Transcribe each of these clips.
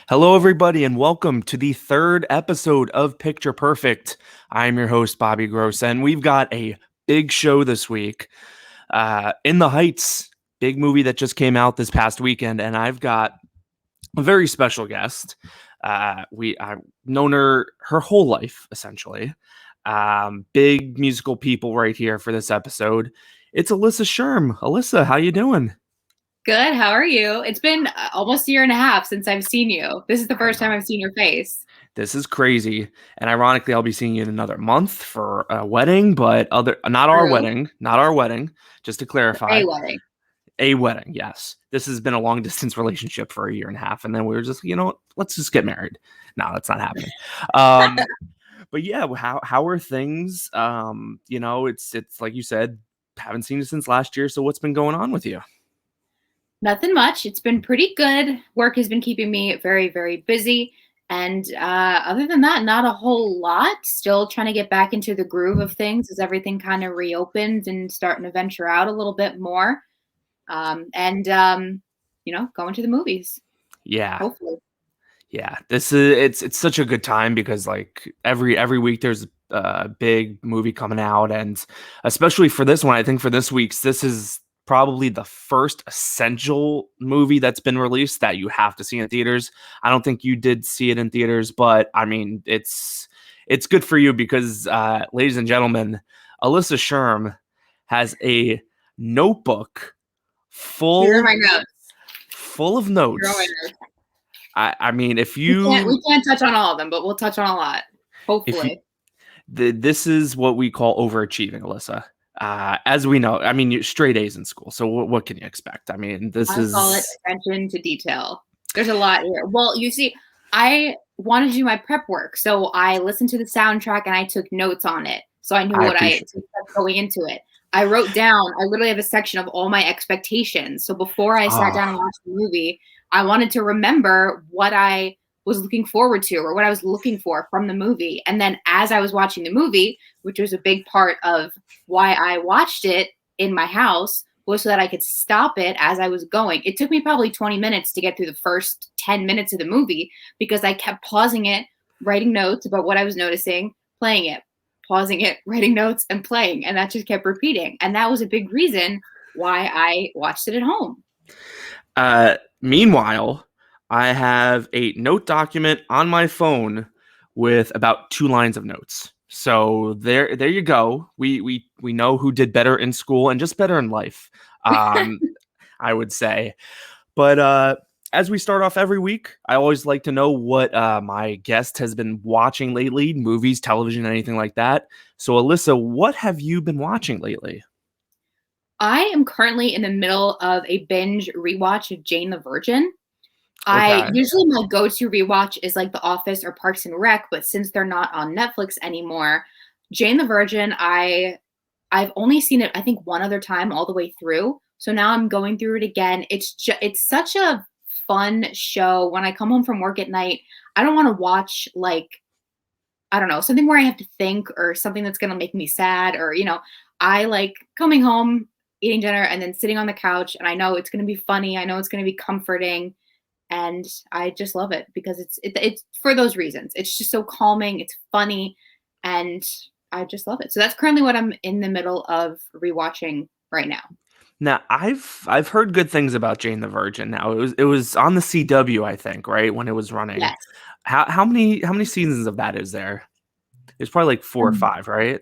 Hello, everybody, and welcome to the third episode of Picture Perfect. I'm your host, Bobby Gross, and we've got a big show this week. In the Heights, big movie that just came out this past weekend, and I've got a very special guest. I've known her whole life, essentially. Big musical people right here for this episode. It's Alyssa Schirm. Alyssa, how you doing? Good. How are you? It's been almost a year and a half since I've seen you. This is the I first time know. I've seen your face. This is crazy. And ironically, I'll be seeing you in another month for a wedding, but not our True. wedding, not our wedding, just to clarify. A wedding. A wedding, yes. This has been a long distance relationship for a year and a half. And then we were just, let's just get married. No, that's not happening. Um, but yeah, how are things? It's like you said, haven't seen you since last year. So what's been going on with you? Nothing much. It's been pretty good. Work has been keeping me very, very busy. And other than that, not a whole lot. Still trying to get back into the groove of things as everything kind of reopens and starting to venture out a little bit more. Going to the movies, Yeah. hopefully. Yeah, this is it's such a good time because like every week there's a big movie coming out, and especially for this one, I think for this week's this is probably the first essential movie that's been released that you have to see in theaters. I don't think you did see it in theaters, but I mean it's good for you because ladies and gentlemen, Alyssa Schirm has a notebook Here are full my notes. full of Here are my notes. notes. I mean, if We can't you we can't touch on all of them, but we'll touch on a lot. if you Hopefully. this is what we call overachieving, Alyssa. As we know, I mean, you're straight A's in school, so what can you expect? I mean, this I call it is attention to detail. There's a lot here. Well, you see, I wanted to do my prep work, so I listened to the soundtrack and I took notes on it, so I knew I what I appreciate. to expect going into it. I wrote down. I literally have a section of all my expectations. So before I sat Oh, down and watched the movie, I wanted to remember what I was looking forward to or what I was looking for from the movie. And then as I was watching the movie, which was a big part of why I watched it in my house, was so that I could stop it as I was going. It took me probably 20 minutes to get through the first 10 minutes of the movie because I kept pausing it, writing notes about what I was noticing, playing it, pausing it, writing notes, and playing. And that just kept repeating. And that was a big reason why I watched it at home. meanwhile, I have a note document on my phone with about 2 lines of notes. So there you go. We know who did better in school and just better in life. Um, I would say. But as we start off every week, I always like to know what my guest has been watching lately, movies, television, anything like that. So, Alyssa, what have you been watching lately? I am currently in the middle of a binge rewatch of Jane the Virgin. I Okay. usually my go-to rewatch is like The Office or Parks and Rec, but since they're not on Netflix anymore, Jane the Virgin, I've only seen it I think one other time all the way through. So now I'm going through it again. It's such a fun show. When I come home from work at night, I don't want to watch like I don't know, something where I have to think or something that's going to make me sad or I like coming home, eating dinner and then sitting on the couch and I know it's going to be funny. I know it's going to be comforting and I just love it because it's for those reasons. It's just so calming, it's funny, and I just love it. So that's currently what I'm in the middle of rewatching right now. Now, I've heard good things about Jane the Virgin. Now, it was on the CW, I think, right when it was running. Yes. How many seasons of that is there? There's probably like 4 or 5, right?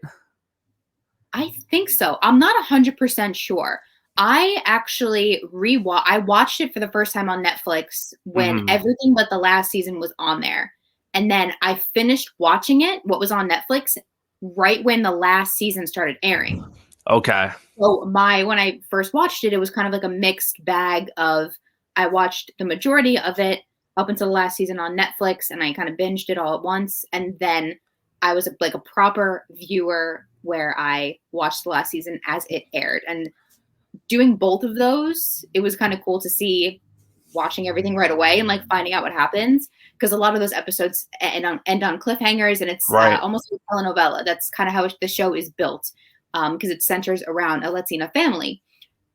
I think so. I'm not 100% sure. I actually I watched it for the first time on Netflix when Hmm. everything but the last season was on there. And then I finished watching it, what was on Netflix, right when the last season started airing. Okay. So when I first watched it, it was kind of like a mixed bag of I watched the majority of it up until the last season on Netflix and I kind of binged it all at once. And then I was like a proper viewer where I watched the last season as it aired. And doing both of those, it was kind of cool to see watching everything right away and like finding out what happens because a lot of those episodes end on cliffhangers and it's Right. almost like a telenovela. That's kind of how the show is built because it centers around a Latina family.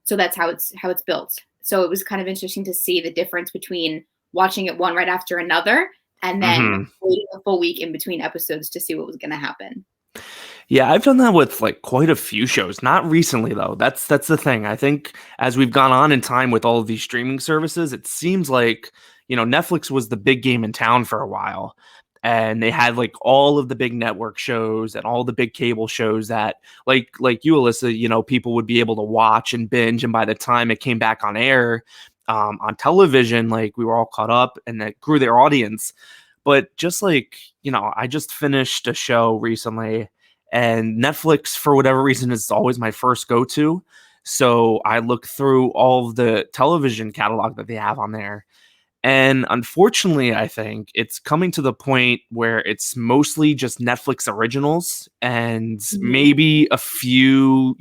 So that's how it's built. So it was kind of interesting to see the difference between watching it one right after another, and then Hmm. waiting a full week in between episodes to see what was going to happen. Yeah, I've done that with like quite a few shows. Not recently though. That's the thing. I think as we've gone on in time with all of these streaming services, it seems like, Netflix was the big game in town for a while. And they had like all of the big network shows and all the big cable shows that like you, Alyssa, people would be able to watch and binge. And by the time it came back on air, on television, like we were all caught up and that grew their audience. But just like, I just finished a show recently, and Netflix, for whatever reason, is always my first go to. So I look through all of the television catalog that they have on there. And unfortunately, I think it's coming to the point where it's mostly just Netflix originals and Mhm. maybe a few,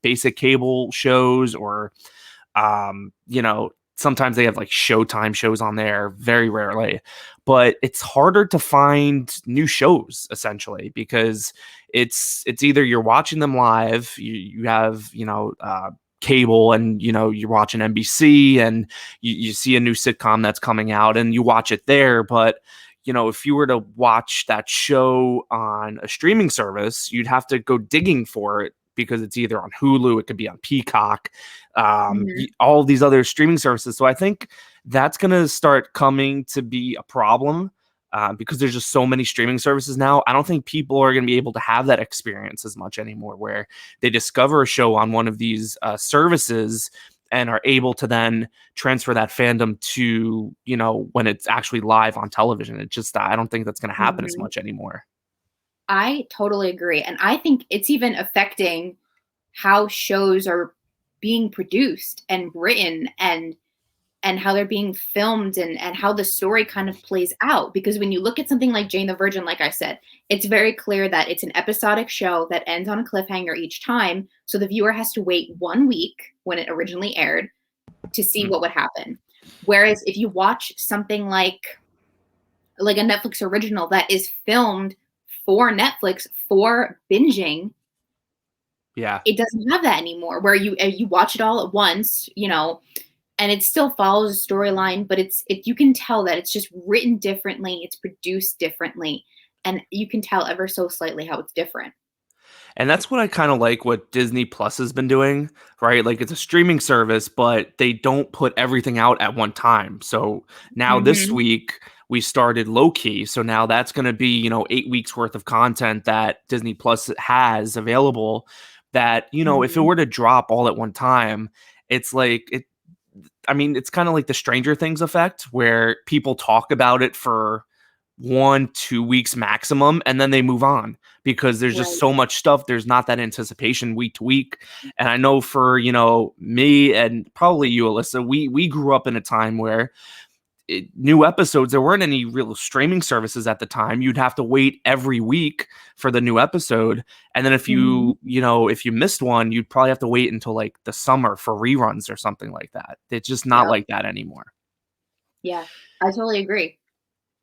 basic cable shows or sometimes they have like Showtime shows on there, very rarely. But it's harder to find new shows essentially because it's either you're watching them live, you have, cable and you're watching NBC and you see a new sitcom that's coming out and you watch it there. But if you were to watch that show on a streaming service, you'd have to go digging for it because it's either on Hulu, it could be on Peacock, Mhm. all these other streaming services. So I think that's going to start coming to be a problem because there's just so many streaming services now. I don't think people are going to be able to have that experience as much anymore, where they discover a show on one of these services and are able to then transfer that fandom to, when it's actually live on television. It just, I don't think that's going to happen as Mhm. much anymore. I totally agree, and I think it's even affecting how shows are being produced and written, and how they're being filmed, and how the story kind of plays out. Because when you look at something like Jane the Virgin, like I said, it's very clear that it's an episodic show that ends on a cliffhanger each time. So the viewer has to wait 1 week when it originally aired to see Mhm. what would happen. Whereas if you watch something like a Netflix original that is filmed for Netflix for binging, Yeah. it doesn't have that anymore. Where you watch it all at once, and it still follows a storyline, but you can tell that it's just written differently, it's produced differently, and you can tell ever so slightly how it's different. And that's what I kind of like what Disney Plus has been doing, right? Like it's a streaming service, but they don't put everything out at one time. So now this Mhm. week we started Loki. So now that's going to be, 8 weeks worth of content that Disney Plus has available that, if it Mhm. were to drop all at one time, it's like I mean, it's kind of like the Stranger Things effect where people talk about it for 1, 2 weeks maximum, and then they move on because there's just Right. so much stuff. There's not that anticipation week to week. And I know for, me and probably you, Alyssa, we grew up in a time where new episodes, there weren't any real streaming services at the time. You'd have to wait every week for the new episode. And then if Mhm. if you missed one, you'd probably have to wait until like the summer for reruns or something like that. It's just not Yep. like that anymore. Yeah. I totally agree.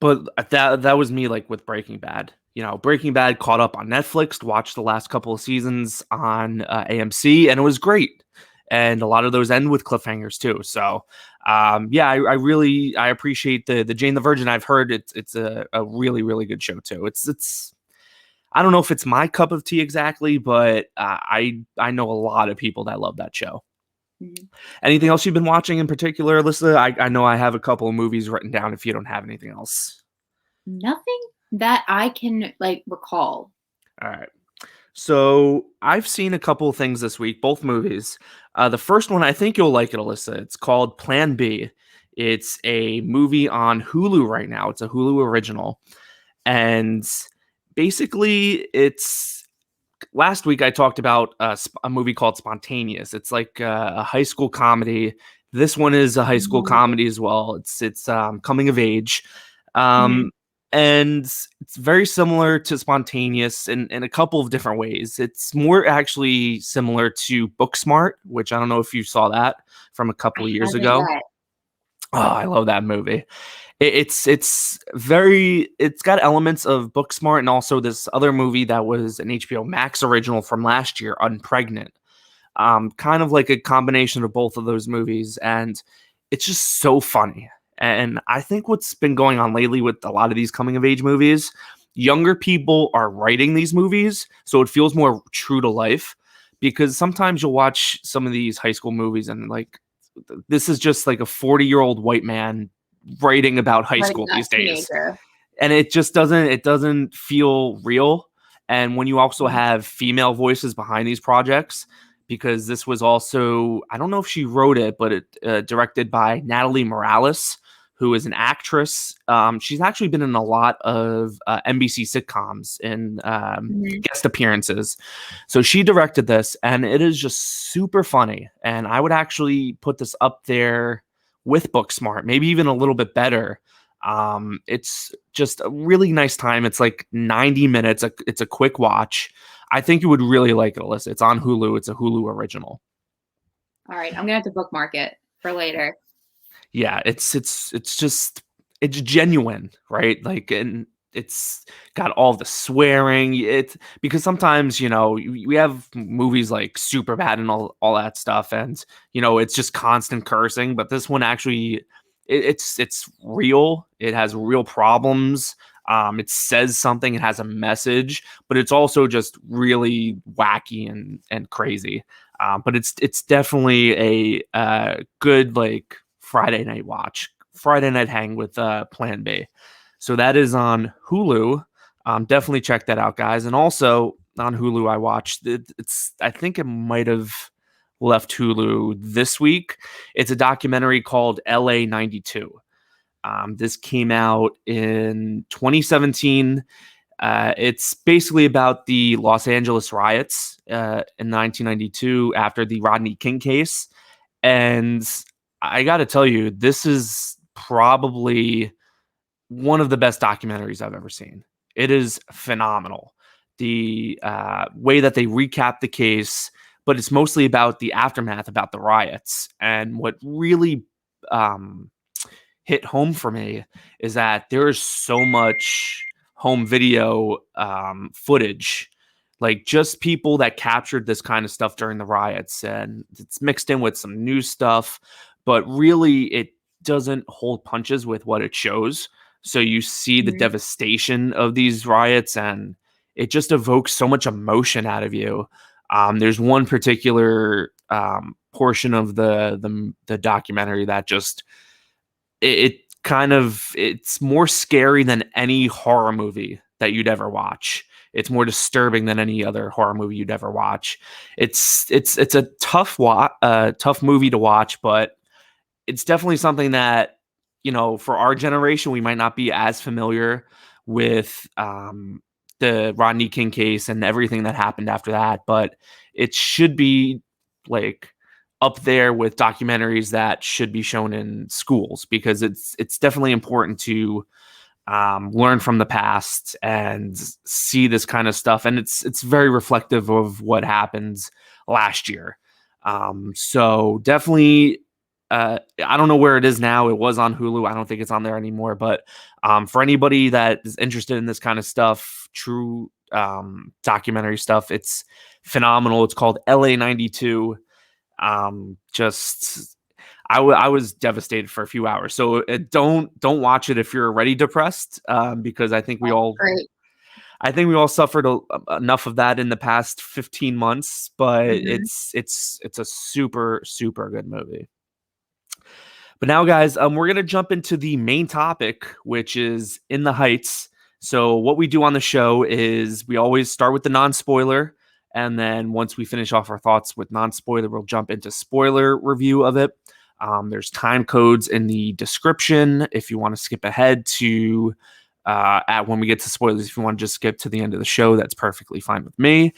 But that was me like with Breaking Bad. Breaking Bad caught up on Netflix, watched the last couple of seasons on AMC, and it was great. And a lot of those end with cliffhangers too. So, yeah, I really I appreciate the Jane the Virgin. I've heard it's a really really good show too. It's I don't know if it's my cup of tea exactly, but I know a lot of people that love that show. Mhm. Anything else you've been watching in particular, Alyssa? I know I have a couple of movies written down. If you don't have anything else. Nothing that I can, like, recall. All right. So I've seen a couple of things this week, both movies. The first one, I think you'll like it, Alyssa. It's called Plan B. It's a movie on Hulu right now. It's a Hulu original. And basically, it's last week I talked about a movie called Spontaneous. It's like a high school comedy. This one is a high school Mhm. comedy as well. It's coming of age. Um, Mhm. and it's very similar to Spontaneous in a couple of different ways. It's more actually similar to Booksmart, which I don't know if you saw that from a I couple of years haven't ago. yet. Oh, I love that movie. It's got elements of Booksmart and also this other movie that was an HBO Max original from last year, Unpregnant. Kind of like a combination of both of those movies, and it's just so funny. And I think what's been going on lately with a lot of these coming of age movies, younger people are writing these movies, so it feels more true to life. Because sometimes you'll watch some of these high school movies and like this is just like a 40-year-old white man writing about high Right, school that these days, teenager. and it doesn't feel real. And when you also Mhm. have female voices behind these projects, because this was also, I don't know if she wrote it, but it directed by Natalie Morales, who is an actress. She's actually been in a lot of NBC sitcoms and Mhm. guest appearances. So she directed this, and it is just super funny. And I would actually put this up there with Booksmart, maybe even a little bit better. It's just a really nice time. It's like 90 minutes. It's a quick watch. I think you would really like it, Alyssa. It's on Hulu. It's a Hulu original. All right, I'm gonna have to bookmark it for later. Yeah, it's just it's genuine, right? Like, and it's got all the swearing. It because sometimes we have movies like Superbad and all that stuff, and it's just constant cursing. But this one actually, it's real. It has real problems. It says something. It has a message, but it's also just really wacky and crazy. But it's definitely a good like Friday night watch, Friday night hang with Plan B. So that is on Hulu. Definitely check that out, guys. And also on Hulu, I watched it's. I think it might have left Hulu this week. It's a documentary called LA 92. This came out in 2017. It's basically about the Los Angeles riots in 1992 after the Rodney King case. And I got to tell you, this is probably one of the best documentaries I've ever seen. It is phenomenal. The way that they recap the case, but it's mostly about the aftermath, about the riots. And what really hit home for me is that there is so much home video footage, like just people that captured this kind of stuff during the riots, and it's mixed in with some new stuff, but really it doesn't hold punches with what it shows. So you see the Mhm. devastation of these riots, and it just evokes so much emotion out of you. There's one particular portion of the documentary that just it kind of it's more scary than any horror movie that you'd ever watch. It's more disturbing than any other horror movie you'd ever watch. It's a tough movie to watch, but it's definitely something that for our generation we might not be as familiar with the Rodney King case and everything that happened after that, but it should be like up there with documentaries that should be shown in schools because it's definitely important to learn from the past and see this kind of stuff, and it's very reflective of what happens last year. So definitely, I don't know where it is now. It was on Hulu. I don't think it's on there anymore. But for anybody that is interested in this kind of stuff, true documentary stuff, it's phenomenal. It's called LA 92. Just I was devastated for a few hours. So don't watch it if you're already depressed, because Great. I think we all suffered enough of that in the past 15 months. But Mhm. it's a super super good movie. But now, guys, we're gonna jump into the main topic, which is In the Heights. So what we do on the show is we always start with the non-spoiler, and then once we finish off our thoughts with non-spoiler, we'll jump into spoiler review of it. There's time codes in the description if you want to skip ahead to at when we get to spoilers. If you want to just skip to the end of the show, that's perfectly fine with me.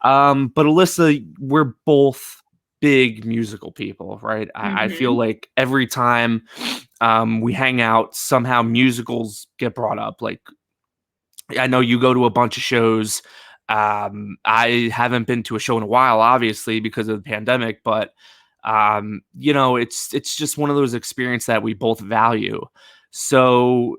But Alyssa, we're both big musical people, right? I feel Mhm. like every time we hang out, somehow musicals get brought up. Like, I know you go to a bunch of shows. I haven't been to a show in a while, obviously, because of the pandemic, but it's just one of those experiences that we both value. So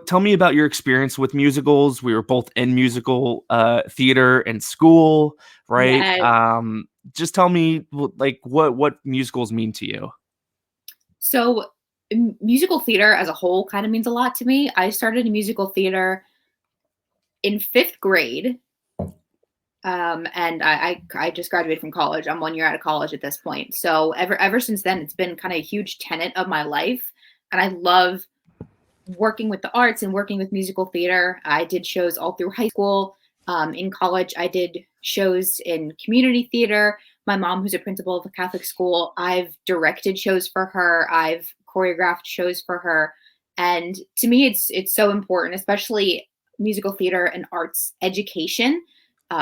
tell me about your experience with musicals. We were both in musical theater in school, right? Yes. Just tell me like what musicals mean to you. So musical theater as a whole kind of means a lot to me. I started in musical theater in 5th grade. And I just graduated from college. I'm 1 year out of college at this point. So ever since then, it's been kind of a huge tenet of my life. And I love working with the arts and working with musical theater. I did shows all through high school. In college, I did shows in community theater. My mom, who's a principal of a Catholic school, I've directed shows for her. I've choreographed shows for her. And to me, it's so important, especially musical theater and arts education.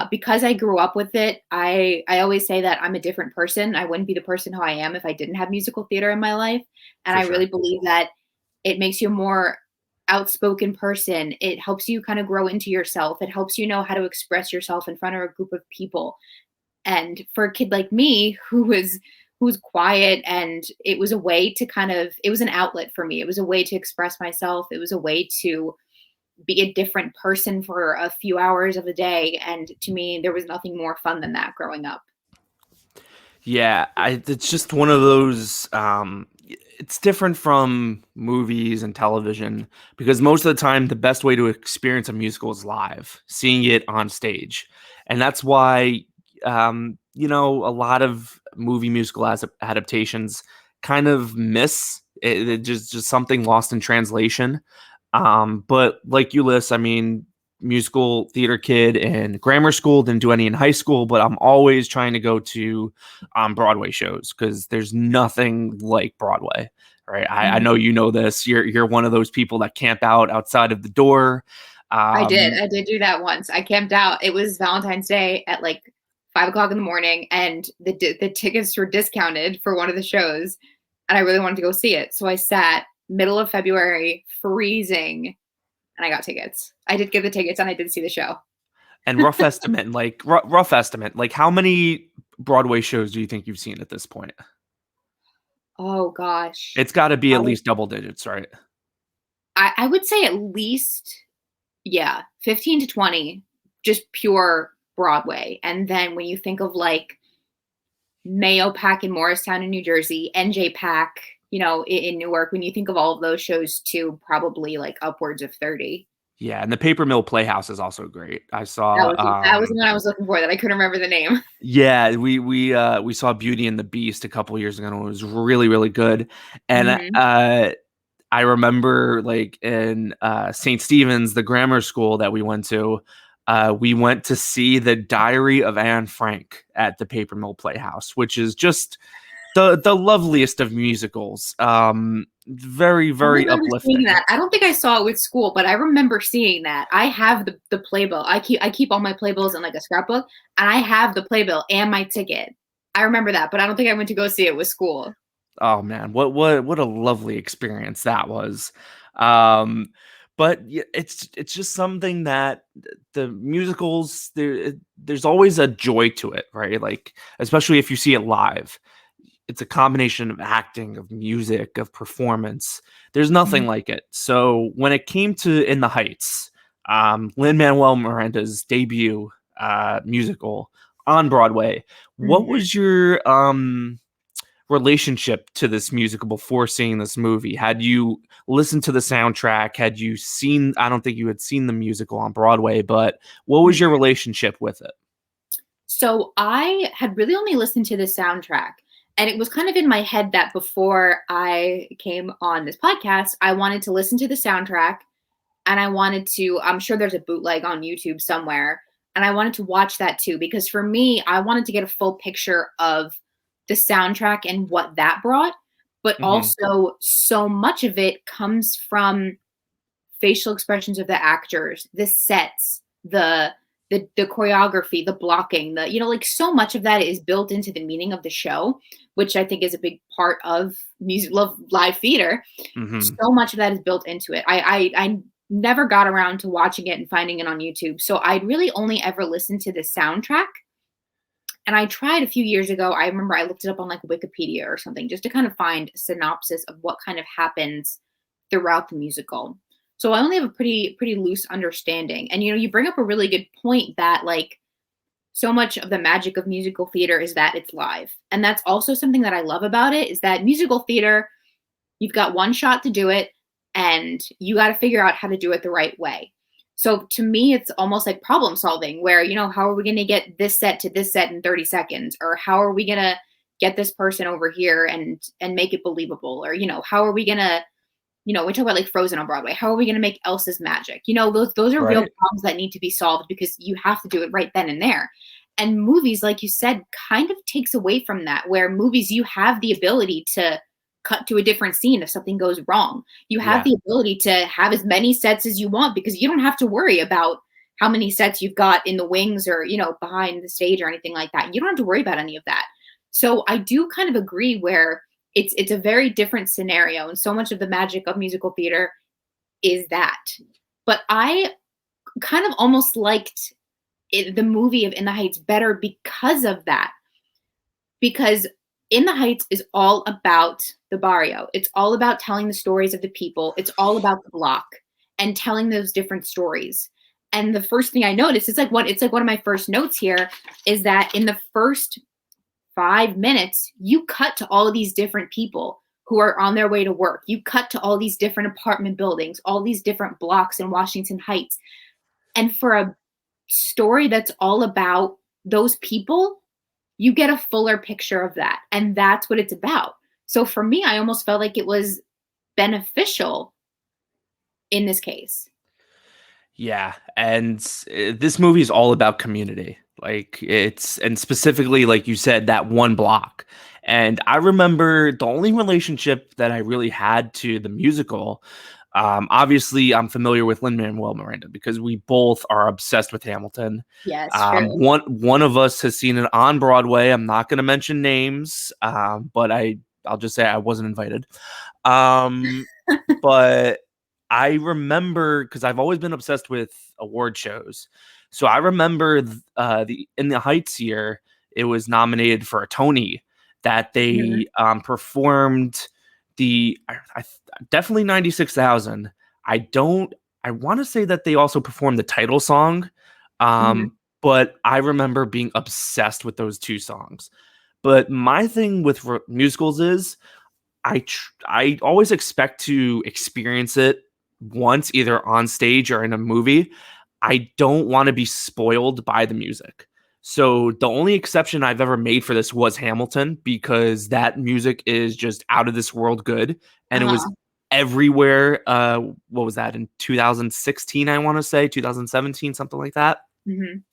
Because I grew up with it, I always say that I'm a different person. I wouldn't be the person who I am if I didn't have musical theater in my life. And For I sure. really believe that it makes you a more outspoken person. It helps you kind of grow into yourself. It helps you know how to express yourself in front of a group of people. And for a kid like me who was quiet, and it was a way to it was an outlet for me. It was a way to express myself. It was a way to be a different person for a few hours of the day. And to me, there was nothing more fun than that growing up. Yeah, it's just one of those. It's different from movies and television because most of the time, the best way to experience a musical is live, seeing it on stage, and that's why a lot of movie musical adaptations kind of miss it, just something lost in translation. But like you, Liz, I mean, musical theater kid in grammar school, didn't do any in high school, but I'm always trying to go to Broadway shows because there's nothing like Broadway. Right. I Mhm. know you know this. You're one of those people that camp out outside of the door. I did. Um, I did do that once. I camped out. It was Valentine's Day at like 5 o'clock in the morning, and the tickets were discounted for one of the shows, and I really wanted to go see it. So I sat middle of February, freezing, and I got tickets. I did get the tickets, and I did see the show. and rough estimate, like how many Broadway shows do you think you've seen at this point? Oh gosh, It's got to be I at would least double digits, right? I would say at least, yeah, 15 to 20, just pure Broadway. And then when you think of like Mayo Pack in Morristown in New Jersey, NJ Pack, in Newark, when you think of all of those shows too, probably like upwards of 30. Yeah, and the Paper Mill Playhouse is also great. I That saw was that was the one I was looking for that I couldn't remember the name. yeah, we saw Beauty and the Beast a couple years ago and it was really really good. And Mhm. I remember like in St. Stephen's, the grammar school that we went to see The Diary of Anne Frank at the Paper Mill Playhouse, which is just the loveliest of musicals. Very I very remember seeing uplifting. that. I don't think I saw it with school, but I remember seeing that. I have the playbill. I keep all my playbills in like a scrapbook, and I have the playbill and my ticket. I remember that, but I don't think I went to go see it with school. Oh man, what a lovely experience that was. Um, but it's just something that the musicals there's always a joy to it, right? Like especially if you see it live. It's a combination of acting, of music, of performance. There's nothing Mhm, like it. So when it came to In the Heights, Lin-Manuel Miranda's debut musical on Broadway, what mhm. was your relationship to this musical before seeing this movie? Had you listened to the soundtrack? Had you seen, I don't think you had seen the musical on Broadway, but what was your Mhm. relationship with it? So I had really only listened to the soundtrack. And it was kind of in my head that before I came on this podcast, I wanted to listen to the soundtrack, and I wanted to, I'm sure there's a bootleg on YouTube somewhere. And I wanted to watch that too, because for me, I wanted to get a full picture of the soundtrack and what that brought. But Hmm. also, so much of it comes from facial expressions of the actors, the sets, the choreography, the blocking, like so much of that is built into the meaning of the show, which I think is a big part of music, love, live theater. Hmm. So much of that is built into it. I never got around to watching it and finding it on YouTube, so I really only ever listened to the soundtrack. And I tried a few years ago. I remember I looked it up on like Wikipedia or something just to kind of find a synopsis of what kind of happens throughout the musical. So I only have a pretty loose understanding. And you bring up a really good point that like so much of the magic of musical theater is that it's live. And that's also something that I love about it is that musical theater, You've got one shot to do it, and you got to figure out how to do it the right way. So to me, it's almost like problem solving where, how are we going to get this set to this set in 30 seconds? Or how are we going to get this person over here and make it believable? Or, how are we going to, we talk about like Frozen on Broadway. How are we going to make Elsa's magic? Those are real Right. problems that need to be solved because you have to do it right then and there. And movies, like you said, kind of takes away from that, where movies, you have the ability to cut to a different scene if something goes wrong. You have Yeah. the ability to have as many sets as you want because you don't have to worry about how many sets you've got in the wings or, behind the stage or anything like that. You don't have to worry about any of that. So I do kind of agree where it's a very different scenario, and so much of the magic of musical theater is that. But I kind of almost liked the movie of In the Heights better because of that. Because In the Heights is all about the barrio. It's all about telling the stories of the people. It's all about the block and telling those different stories. And the first thing I noticed, it's like one of my first notes here, is that in the first 5 minutes, you cut to all of these different people who are on their way to work. You cut to all these different apartment buildings, all these different blocks in Washington Heights. And for a story that's all about those people, you get a fuller picture of that. And that's what it's about. So for me, I almost felt like it was beneficial in this case. Yeah, and this movie is all about community. And specifically, like you said, that one block. And I remember the only relationship that I really had to the musical. Obviously, I'm familiar with Lin-Manuel Miranda because we both are obsessed with Hamilton. Yes, sure. One of us has seen it on Broadway. I'm not going to mention names, but I'll just say I wasn't invited. Um, but I remember because I've always been obsessed with award shows. So I remember the In the Heights year, it was nominated for a Tony that Mhm. they performed I definitely 96,000. I want to say that they also performed the title song. Mhm. But I remember being obsessed with those two songs. But my thing with musicals is I always expect to experience it once, either on stage or in a movie. I don't want to be spoiled by the music. So the only exception I've ever made for this was Hamilton because that music is just out of this world good, and it was Uh-huh. everywhere. What was that in 2016? I want to say 2017, something like that. Mhm.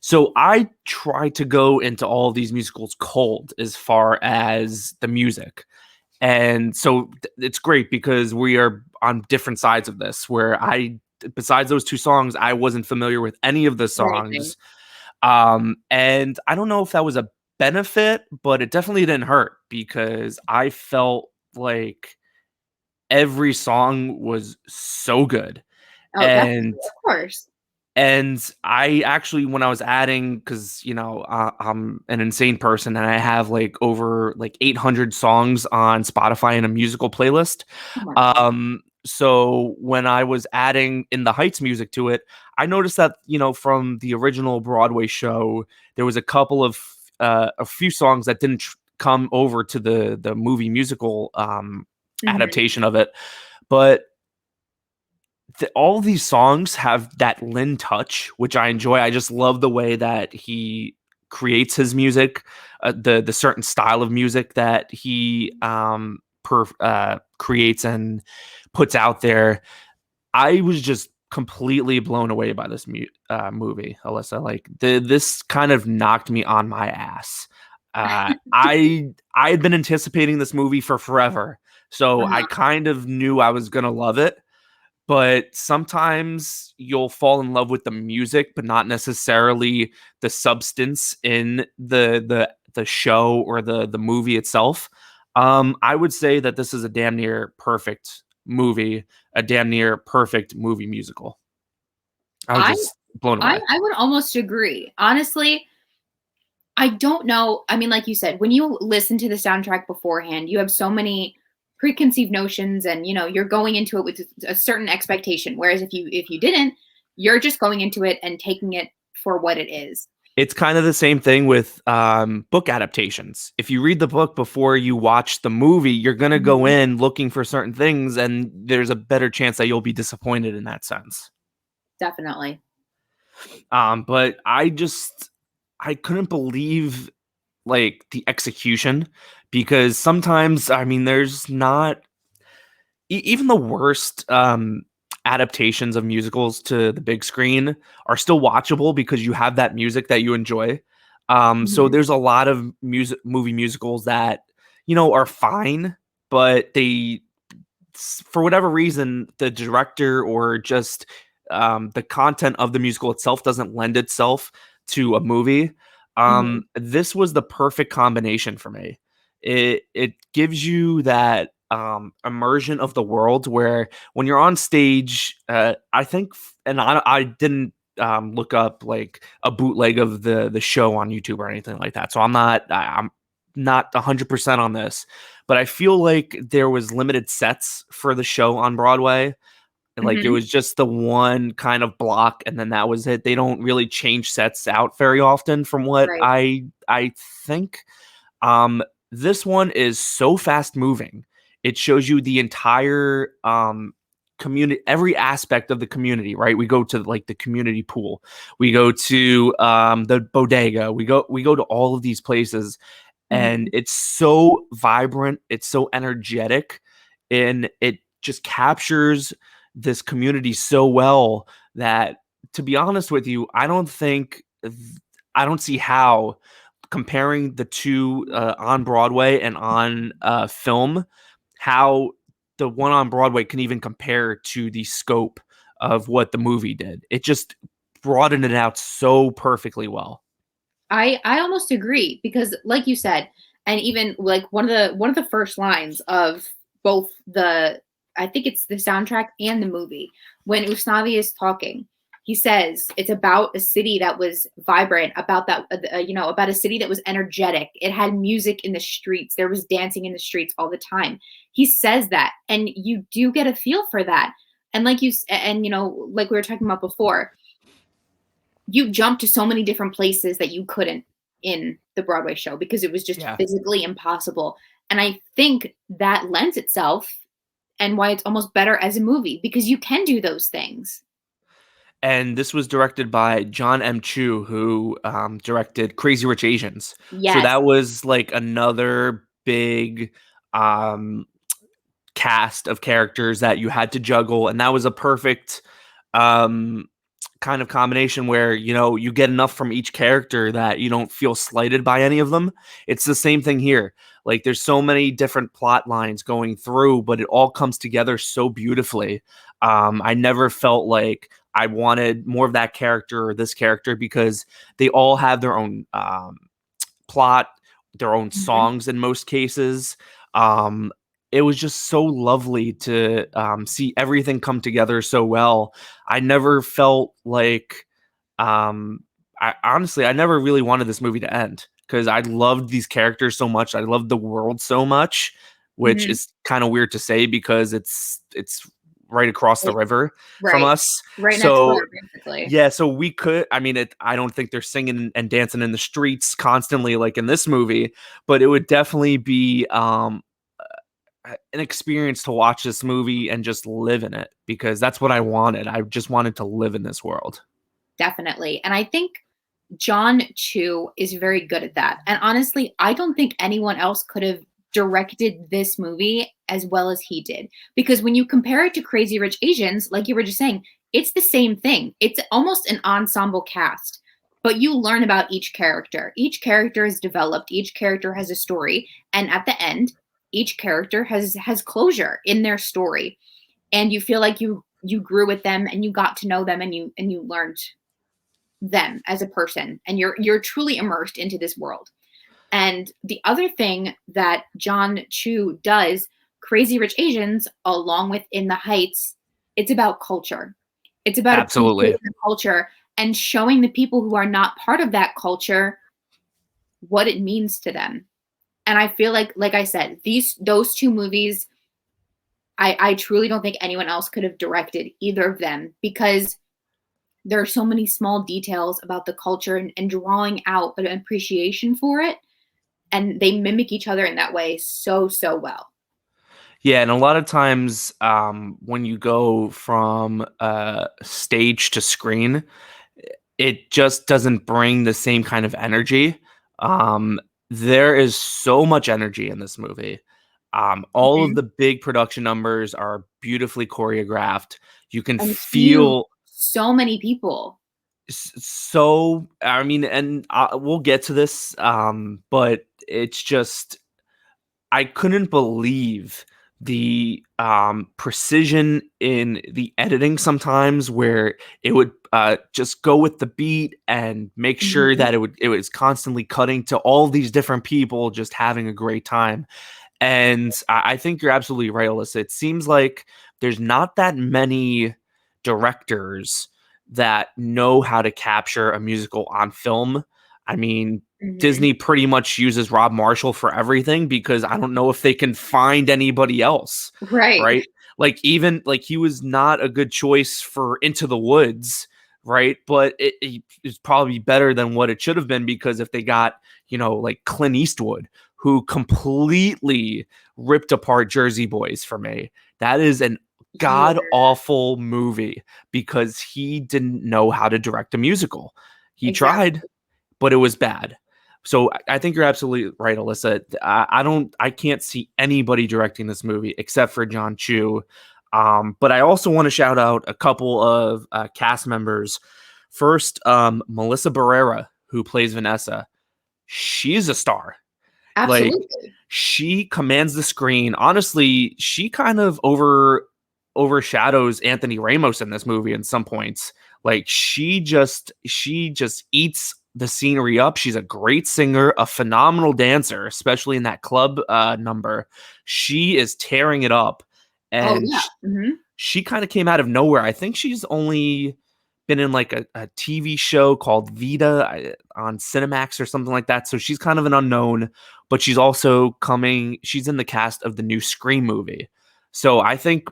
So I try to go into all of these musicals cold as far as the music. And so it's great because we are on different sides of this where besides those two songs, I wasn't familiar with any of the Right, right. songs. And I don't know if that was a benefit, but it definitely didn't hurt because I felt like every song was so good. Oh, definitely, And of course. and I actually, when I was adding, because I'm an insane person, and I have like over like 800 songs on Spotify in a musical playlist. Oh my God. So when I was adding In the Heights music to it, I noticed that from the original Broadway show, there was a few songs that didn't come over to the movie musical Mhm. adaptation of it, but all these songs have that Lin touch, which I enjoy. I just love the way that he creates his music, the certain style of music that he creates and puts out there. I was just completely blown away by this movie, Alyssa. Like this kind of knocked me on my ass. I had been anticipating this movie for forever, so I Uh-huh. kind of knew I was gonna love it, but sometimes you'll fall in love with the music but not necessarily the substance in the show or the movie itself. I would say that this is a damn near perfect movie, a damn near perfect movie musical. I was I just blown I away. I would almost agree. Honestly, I don't know. I mean, like you said, when you listen to the soundtrack beforehand, you have so many preconceived notions and you're going into it with a certain expectation. Whereas if you didn't, you're just going into it and taking it for what it is. It's kind of the same thing with book adaptations. If you read the book before you watch the movie, you're going to go Mhm. in looking for certain things, and there's a better chance that you'll be disappointed in that sense. Definitely. But I couldn't believe like the execution, because sometimes, I mean, there's not even the worst adaptations of musicals to the big screen are still watchable because you have that music that you enjoy. So Mhm. there's a lot of movie musicals that are fine, but they, for whatever reason, the director or just the content of the musical itself doesn't lend itself to a movie. Mhm. This was the perfect combination for me. It gives you that immersion of the world where when you're on stage, I think, and I didn't look up like a bootleg of the show on YouTube or anything like that, so I'm not 100% on this, but I feel like there was limited sets for the show on Broadway. Like it Mhm. was just the one kind of block, and then that was it. They don't really change sets out very often, from what Right. I think. Um, this one is so fast moving. It shows you the entire community, every aspect of the community, right? We go to like the community pool. We go to the bodega. We go to all of these places, and Mhm. it's so vibrant, it's so energetic, and it just captures this community so well that, to be honest with you, I don't see how comparing the two on Broadway and on film, how the one on Broadway can even compare to the scope of what the movie did. It just broadened it out so perfectly well. I almost agree because like you said, and even like one of the first lines of both the I think it's the soundtrack and the movie, when Usnavi is talking, he says it's about a city that was vibrant, about that about a city that was energetic. It had music in the streets. There was dancing in the streets all the time. He says that, and you do get a feel for that. And like we were talking about before, you jumped to so many different places that you couldn't in the Broadway show because it was just Yeah. physically impossible. And I think that lends itself and why it's almost better as a movie because you can do those things. And this was directed by John M. Chu, who directed Crazy Rich Asians. So Yes. that was like another big um, cast of characters that you had to juggle, and that was a perfect um, kind of combination where you get enough from each character that you don't feel slighted by any of them. It's the same thing here. Like there's so many different plot lines going through, but it all comes together so beautifully. I never felt like I wanted more of that character or this character, because they all have their own plot, their own Mhm. songs in most cases. Um, it was just so lovely to see everything come together so well. I never felt like, um, I never really wanted this movie to end, because I loved these characters so much. I loved the world so much, which Mhm. is kind of weird to say because it's right across the Right. river from Right. us. Right next door, So basically. yeah, so we could. I mean, I don't think they're singing and dancing in the streets constantly like in this movie, but it would definitely be an experience to watch this movie and just live in it, because that's what I wanted. I just wanted to live in this world. Definitely. And I think John Chu is very good at that. And honestly, I don't think anyone else could have directed this movie as well as he did. Because when you compare it to Crazy Rich Asians, like you were just saying, it's the same thing. It's almost an ensemble cast, but you learn about each character. Each character is developed, each character has a story, and at the end, each character has closure in their story. And you feel like you grew with them and you got to know them and you learned them as a person and you're truly immersed into this world. And the other thing that John Chu does, Crazy Rich Asians, along with In the Heights, it's about culture. It's about Absolutely. appreciating the culture and showing the people who are not part of that culture what it means to them. And I feel like I said, those two movies, I truly don't think anyone else could have directed either of them because there are so many small details about the culture and drawing out an appreciation for it. And they mimic each other in that way so, so well. Yeah, and a lot of times when you go from stage to screen, it just doesn't bring the same kind of energy. Um, there is so much energy in this movie. All of Mhm. the big production numbers are beautifully choreographed. You can And huge, feel so many people. so. I mean, and we'll get to this, but it's just I couldn't believe the precision in the editing sometimes, where it would just go with the beat and make sure Mhm. that it was constantly cutting to all these different people just having a great time. And I think you're absolutely right, Alyssa. It seems like there's not that many directors that know how to capture a musical on film. I mean, Mhm. Disney pretty much uses Rob Marshall for everything because I don't know if they can find anybody else, Right. right? Like even like he was not a good choice for Into the Woods, right? But it is probably better than what it should have been because if they got, like Clint Eastwood, who completely ripped apart Jersey Boys for me. That is an Yeah. god awful movie because he didn't know how to direct a musical. He tried, Exactly. but it was bad. So I think you're absolutely right, Alyssa. I can't see anybody directing this movie except for John Chu. But I also want to shout out a couple of cast members. First, Melissa Barrera, who plays Vanessa. She's a star. Like Absolutely. she commands the screen. Honestly, she kind of overshadows Anthony Ramos in this movie in some points. Like she just eats the scenery up. She's a great singer, a phenomenal dancer, especially in that club number. She is tearing it up, Oh, and yeah. Mhm. she kind of came out of nowhere. I think she's only been in like a TV show called Vita on Cinemax or something like that. So she's kind of an unknown, but she's in the cast of the new Scream movie. So I think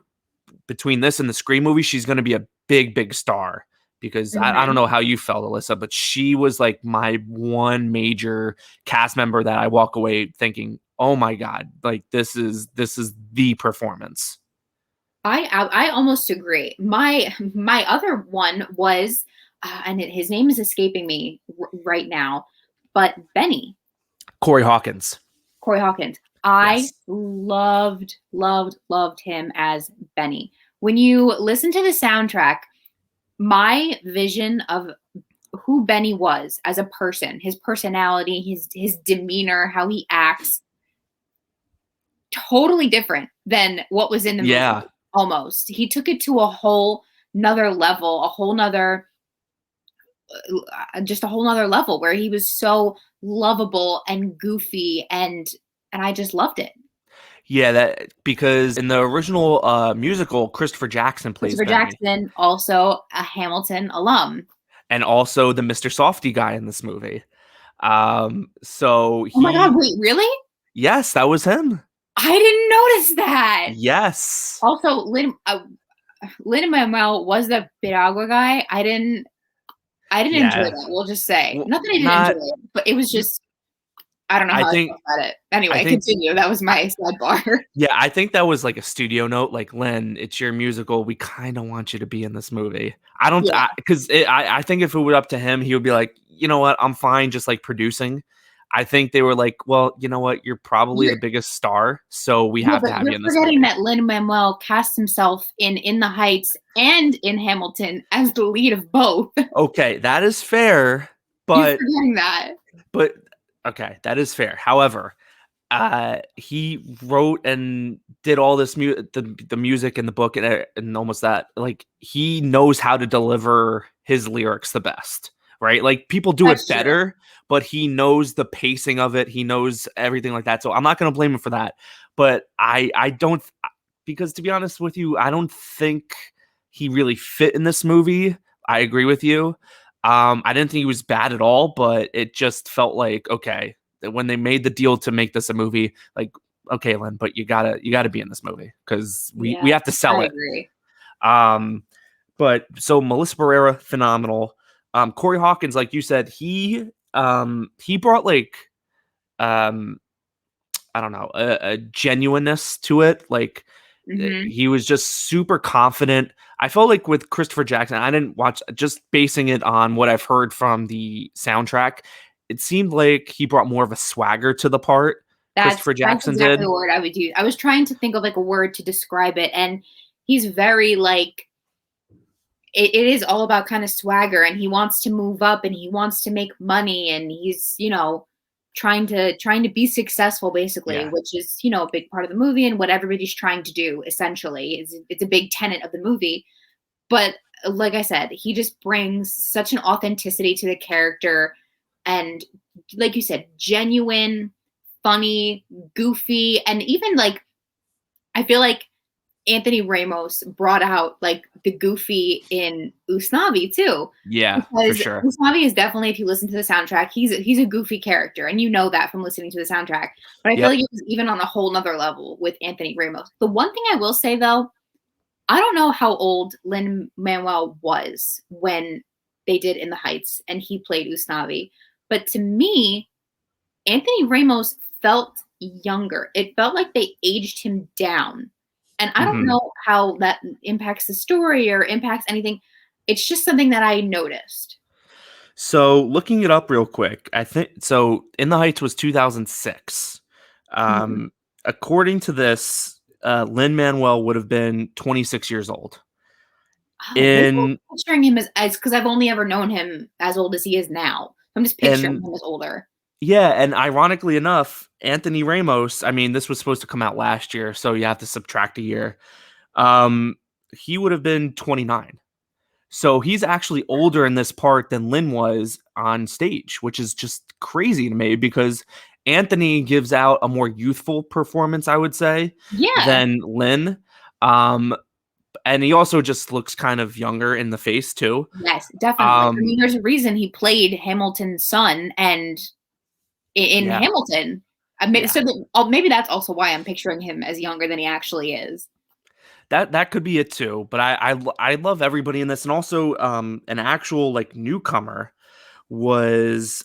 between this and the Scream movie, she's going to be a big, big star because I don't Mhm. know how you felt, Alyssa, but she was like my one major cast member that I walk away thinking, oh my God, like this is the performance. I almost agree. My other one was, his name is escaping me right now, but Benny, Corey Hawkins. Corey Hawkins. I Yes. loved, loved, loved him as Benny. When you listen to the soundtrack, my vision of who Benny was as a person, his personality, his demeanor, how he acts, totally different than what was in the movie. Yeah. Almost, he took it to a whole nother level, a whole nother, just a whole nother level where he was so lovable and goofy, and I just loved it. Yeah, that because in the original musical, Christopher Jackson plays Christopher Benny, Jackson, also a Hamilton alum. and also the Mr. Softy guy in this movie. So Oh my God! he, Wait, really? yes, that was him. I didn't notice that. Yes. Also, Lin Manuel was the Piragua guy. I didn't enjoy Yeah. that. We'll just say, Well, not that I didn't enjoy not. it, but it was just, I don't know I how I think. felt about it. I Anyway, think. continue. That was my sidebar. Yeah, I think that was like a studio note. Like, Len, it's your musical. We kind of want you to be in this movie. I don't, Yeah. because I think if it were up to him, he would be like, you know what, I'm fine, just like producing. I think they were like, well, you know what, you're probably the You're biggest star, so we Yeah, have to but have you're you in this forgetting movie. that Lin-Manuel cast himself in The Heights and in Hamilton as the lead of both. Okay, that is fair, You're but forgetting that. but okay, that is fair. However, he wrote and did all this the music and the book and almost that like he knows how to deliver his lyrics the best, right? Like people do it That's true. better, but he knows the pacing of it, he knows everything like that, so I'm not going to blame him for that. But I don't, because to be honest with you, I don't think he really fit in this movie. I agree with you. I didn't think he was bad at all, but it just felt like, okay, that when they made the deal to make this a movie, like, okay, Len, but you gotta be in this movie because we Yeah, have to sell I it. agree. Um, But so Melissa Barrera, phenomenal. Corey Hawkins, like you said, he brought like um I don't know, a genuineness to it. Like Hmm. he was just super confident. I felt like with Christopher Jackson, I didn't watch, just basing it on what I've heard from the soundtrack. It seemed like he brought more of a swagger to the part. Christopher That's Jackson exactly did. the word I would use. I was trying to think of like a word to describe it, and he's very like it is all about kind of swagger, and he wants to move up and he wants to make money, and he's trying to be successful basically, Yeah. which is a big part of the movie and what everybody's trying to do essentially. It's a big tenet of the movie. But like I said, he just brings such an authenticity to the character, and like you said, genuine, funny, goofy, and even like I feel like Anthony Ramos brought out like the goofy in Usnavi too, Yeah, for because sure. Usnavi is definitely, if you listen to the soundtrack, he's a goofy character, and you know that from listening to the soundtrack. But I feel like Yep. it was even on a whole nother level with Anthony Ramos. The one thing I will say though, I don't know how old Lin Manuel was when they did In the Heights and he played Usnavi, but to me, Anthony Ramos felt younger. It felt like they aged him down. And I don't Hmm. know how that impacts the story or impacts anything. It's just something that I noticed. So looking it up real quick, I think so. In the Heights was 2006. Mhm. According to this, Lin Manuel would have been 26 years old. Oh, maybe In I'm picturing him as because I've only ever known him as old as he is now. I'm just picturing and him as older. Yeah, and ironically enough, Anthony Ramos, I mean, this was supposed to come out last year, so you have to subtract a year. Um, he would have been 29. So he's actually older in this part than Lynn was on stage, which is just crazy to me because Anthony gives out a more youthful performance, I would say, Yeah. than Lynn. Um, and he also just looks kind of younger in the face too. Yes, definitely. I Um, mean, there's a reason he played Hamilton's son, and in yeah, Hamilton. yeah. Maybe that's also why I'm picturing him as younger than he actually is. That could be it too, but I love everybody in this, and also an actual like newcomer was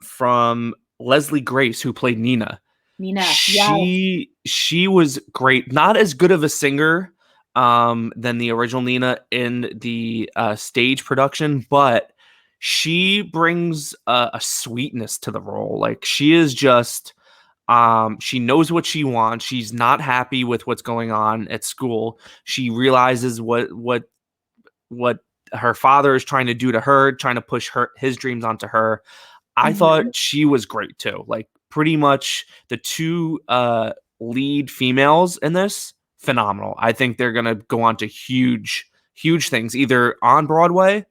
from Leslie Grace, who played Nina. Nina, yes. She was great, not as good of a singer than the original Nina in the stage production, but she brings a sweetness to the role. Like she is just she knows what she wants. She's not happy with what's going on at school. She realizes what her father is trying to do to her, trying to push his dreams onto her. I thought Mhm. she was great too. Like pretty much the two lead females in this, phenomenal. I think they're gonna go on to huge things, either on Broadway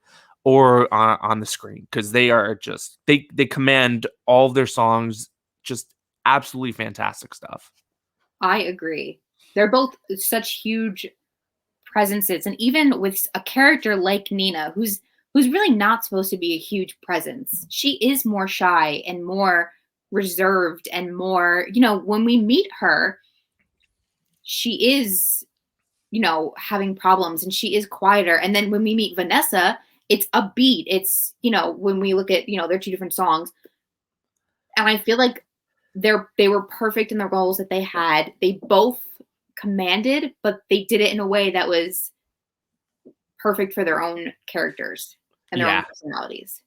or on the screen, because they are just they command all of their songs, just absolutely fantastic stuff. I agree. They're both such huge presences, and even with a character like Nina, who's really not supposed to be a huge presence, she is more shy and more reserved and more, when we meet her, she is, having problems and she is quieter. And then when we meet Vanessa, it's upbeat. It's, when we look at, they're two different songs. And I feel like they were perfect in the roles that they had. They both commanded, but they did it in a way that was perfect for their own characters and their own Yeah, personalities.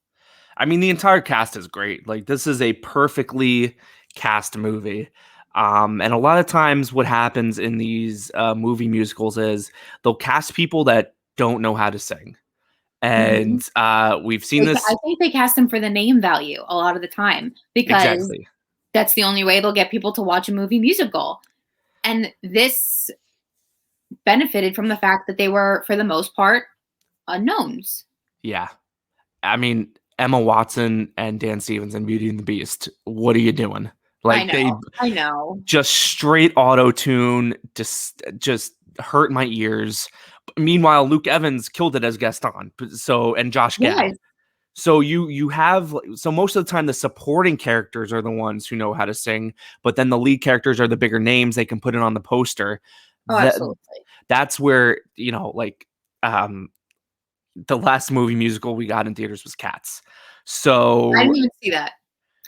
I mean the entire cast is great. Like this is a perfectly cast movie. And a lot of times what happens in these movie musicals is they'll cast people that don't know how to sing. Mhm. And we've seen I this. think they cast them for the name value a lot of the time because Exactly. that's the only way they'll get people to watch a movie musical. And this benefited from the fact that they were, for the most part, unknowns. Yeah. I mean, Emma Watson and Dan Stevens in Beauty and the Beast. What are you doing? I Like they know. I know. just straight auto tune, just hurt my ears. Meanwhile, Luke Evans killed it as Gaston. So and Josh Gad. Yes. So you have, so most of the time the supporting characters are the ones who know how to sing, but then the lead characters are the bigger names. They can put it on the poster. Oh, That absolutely. that's where like um, the last movie musical we got in theaters was Cats. I So didn't even see that.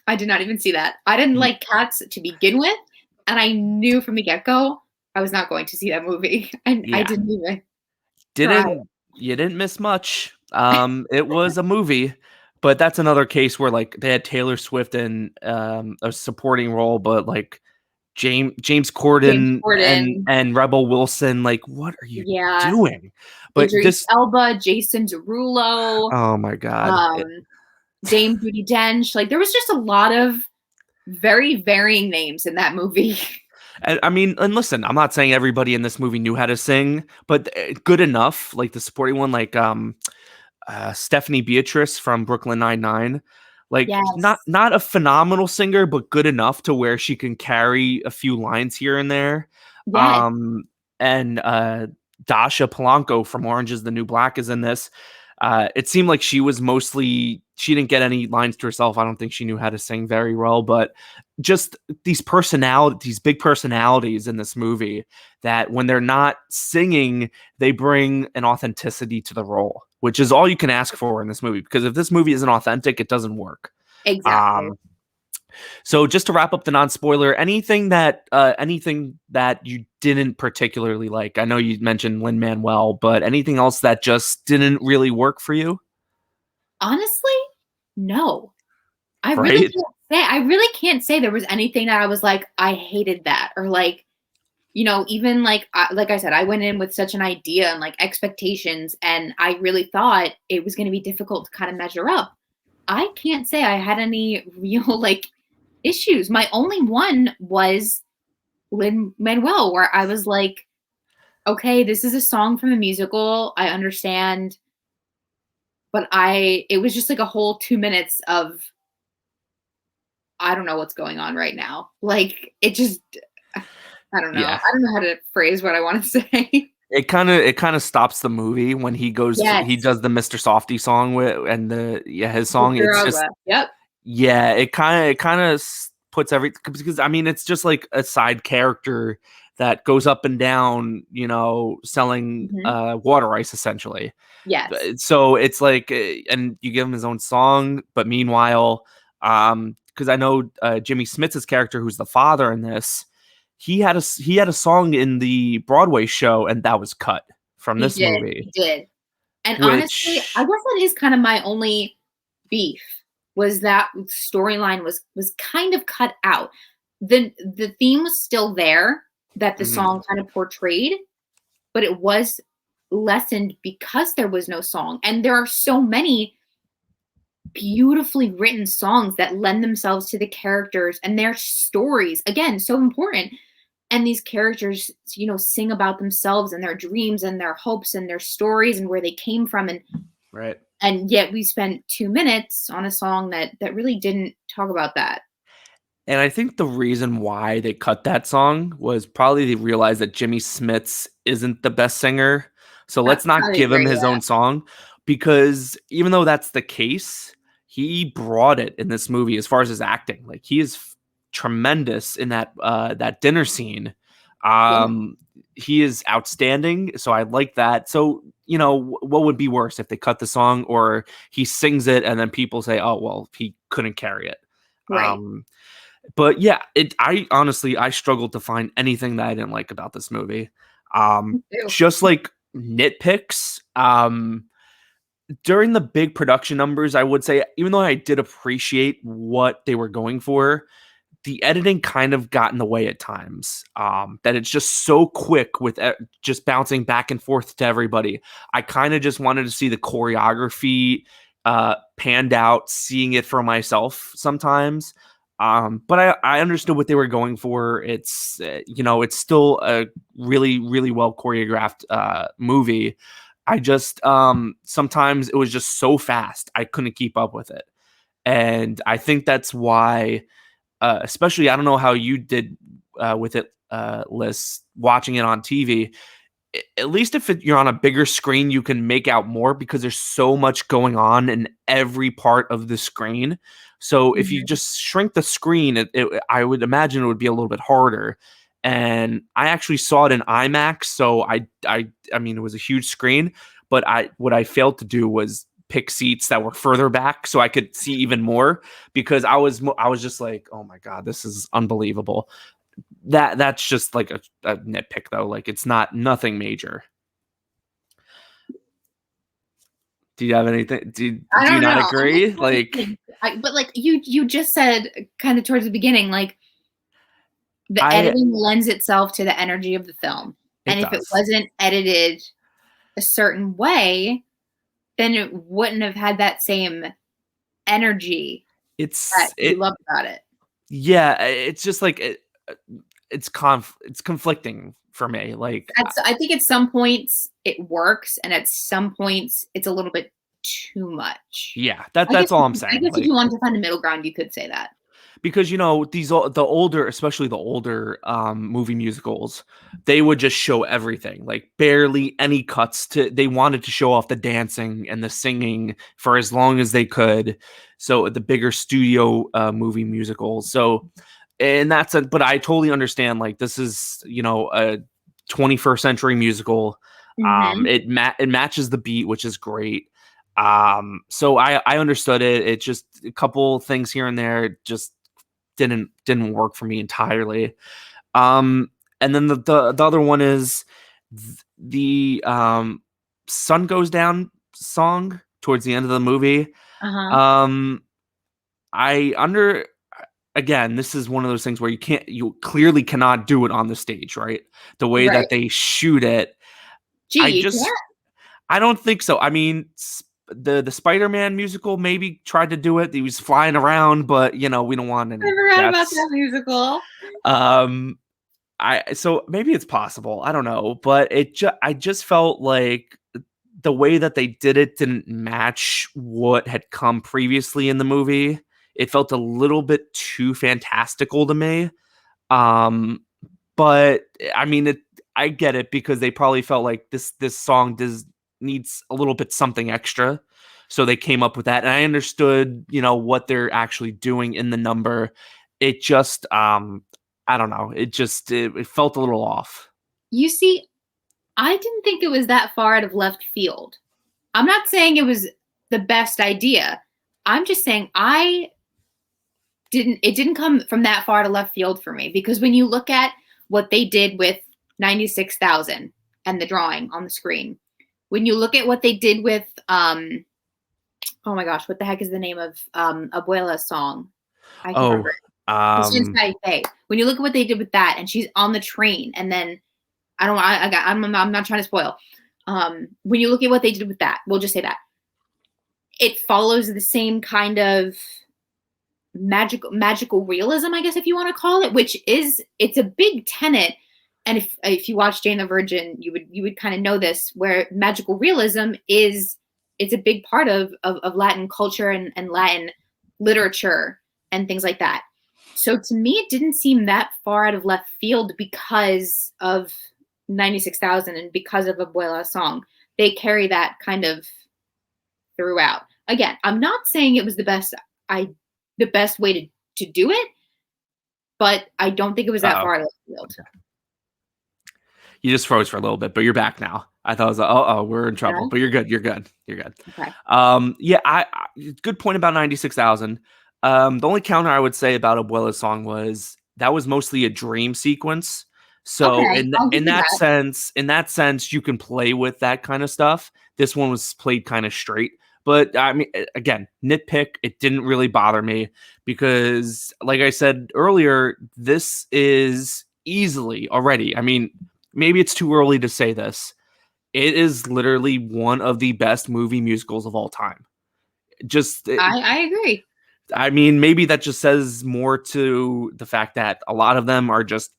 I did not even see that. I didn't like Cats to begin with, and I knew from the get-go I was not going to see that movie. I yeah, didn't even try. didn't you didn't miss much. It was a movie, but that's another case where like they had Taylor Swift in a supporting role, but like James James Corden Corden, and Rebel Wilson, like what are you yeah, doing? But Idris this, Elba, Jason Derulo, oh my god. um, Dame Judi Dench. Like there was just a lot of very varying names in that movie. I mean, and listen, I'm not saying everybody in this movie knew how to sing, but good enough. Like the supporting one, like Stephanie Beatrice from Brooklyn Nine-Nine. Like not Yes, not a phenomenal singer, but good enough to where she can carry a few lines here and there. yes, Um, and Dasha Polanco from Orange Is the New Black is in this. It seemed like she didn't get any lines to herself. I don't think she knew how to sing very well, but just these big personalities in this movie that when they're not singing, they bring an authenticity to the role, which is all you can ask for in this movie. Because if this movie isn't authentic, it doesn't work. exactly. Um, so just to wrap up the non-spoiler, anything that you didn't particularly like? I know you mentioned Lin-Manuel, but anything else that just didn't really work for you? Honestly, no. Right? I really can't say there was anything that I was like, I hated that, or like, even like I said, I went in with such an idea and like expectations, and I really thought it was going to be difficult to kind of measure up. I can't say I had any real like issues. My only one was Lin Manuel, where I was like, okay, this is a song from a musical. I understand, but it was just like a whole 2 minutes of I don't know what's going on right now. Like it just I don't know. Yeah. I don't know how to phrase what I want to say. It kind of stops the movie when he Yes. does the Mr. Softy song his song. It's just Nicaragua. Yep. yeah, it kind of puts because I mean it's just like a side character that goes up and down, selling Mhm. water ice essentially. Yes. So it's like, and you give him his own song, but meanwhile, because I know Jimmy Smits' character, who's the father in this, he had a song in the Broadway show, and that was cut from He this did. movie, He did. And honestly, I which guess that is kind of my only beef was that storyline was kind of cut out. The theme was still there that the mhm, song kind of portrayed, but it was lessened because there was no song. And there are so many beautifully written songs that lend themselves to the characters and their stories. Again, so important. And these characters, sing about themselves and their dreams and their hopes and their stories and where they came from. right. And yet we spent 2 minutes on a song that really didn't talk about that. And I think the reason why they cut that song was probably they realized that Jimmy Smits isn't the best singer. So let's I not give him agree, his yeah. own song because even though that's the case, he brought it in this movie as far as his acting. Like he is tremendous in that dinner scene. Yeah, Um he is outstanding, so I like that. So, what would be worse if they cut the song or he sings it and then people say, "Oh, well, he couldn't carry it." right. Um but yeah, I struggled to find anything that I didn't like about this movie. Me too. Just like nitpicks. During the big production numbers, I would say, even though I did appreciate what they were going for, the editing kind of got in the way at times. That it's just so quick with just bouncing back and forth to everybody. I kind of just wanted to see the choreography panned out, seeing it for myself sometimes. But I understood what they were going for. It's still a really, really well choreographed movie. I just sometimes it was just so fast I couldn't keep up with it, and I think that's why especially I don't know how you did with it, Liz, watching it on TV. At least if you're on a bigger screen, you can make out more because there's so much going on in every part of the screen. So if you Mhm. just shrink the screen, I would imagine it would be a little bit harder. And I actually saw it in IMAX, so I mean it was a huge screen, but what I failed to do was pick seats that were further back so I could see even more, because I was just like, oh my God, this is unbelievable. That's just like a nitpick though. Like, it's nothing major. Do you have anything? Do I you don't not know. I'm agree? just trying to Like, think. But like you just said kind of towards the beginning, like the I editing lends itself to the energy of the film. it And if it does. wasn't edited a certain way, then it wouldn't have had that same energy that you It love about it. Yeah, it's just like it's conflicting for me. Like, I think at some points it works, and at some points it's a little bit too much. yeah, that's all I'm I saying. guess if Like, you wanted to find a middle ground, you could say that. because the older, especially the older movie musicals, they would just show everything, like barely any cuts. They wanted to show off the dancing and the singing for as long as they could. So the bigger studio movie musicals. So, and but I totally understand, like, this is, a 21st century musical. Mhm. It matches the beat, which is great. So I understood it. It just, a couple things here and there just didn't work for me entirely. Um, and then the other one is the sun goes down song towards the end of the movie. Uh-huh. Um, I under Again, this is one of those things where you clearly cannot do it on the stage, right? The way Right. that they shoot it, Gee, I you just can't I don't think so. I mean, the Spider-Man musical maybe tried to do it. He was flying around, but we don't want I any forgot about deaths. that musical. Um, so maybe it's possible. I don't know, but I just felt like the way that they did it didn't match what had come previously in the movie. It felt a little bit too fantastical to me. Um, but I mean, I get it, because they probably felt like this song needs a little bit something extra. So they came up with that. And I understood, what they're actually doing in the number. It just I don't know. It felt a little off. You see, I didn't think it was that far out of left field. I'm not saying it was the best idea. I'm just saying it didn't come from that far to left field for me, because when you look at what they did with 96,000 and the drawing on the screen, when you look at what they did with oh my gosh, what the heck is the name of Abuela's song? I can Oh, remember. It's just Tay. When you look at what they did with that, and she's on the train, and then I'm not trying to spoil. When you look at what they did with that, we'll just say that it follows the same kind of magical realism, I guess, if you want to call it, it's a big tenet. And if you watch Jane the Virgin, you would kind of know this, where magical realism it's a big part of Latin culture and Latin literature and things like that. So to me, it didn't seem that far out of left field because of 96,000 and because of Abuela's song. They carry that kind of throughout. Again, I'm not saying it was the best way to do it, but I don't think it was that uh-oh. far out of the field. You just froze for a little bit, but you're back now. I thought I was like, oh, we're in trouble, Okay. but you're good. You're good. You're good. Okay. Yeah, good point about 96,000. The only counter I would say about Abuela's song was that was mostly a dream sequence. So Okay, I'll give you that. in that sense, you can play with that kind of stuff. This one was played kind of straight. But I mean, again, nitpick, it didn't really bother me, because, like I said earlier, this is easily already, I mean, maybe it's too early to say this, it is literally one of the best movie musicals of all time. Just, I agree. I mean, maybe that just says more to the fact that a lot of them are just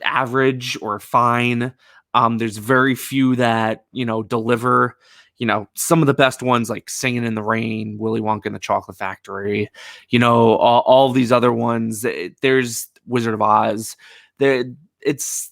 average or fine. There's very few that, deliver. Some of the best ones, like Singing in the Rain, Willy Wonka and the Chocolate Factory, all these other ones. There's Wizard of Oz. It's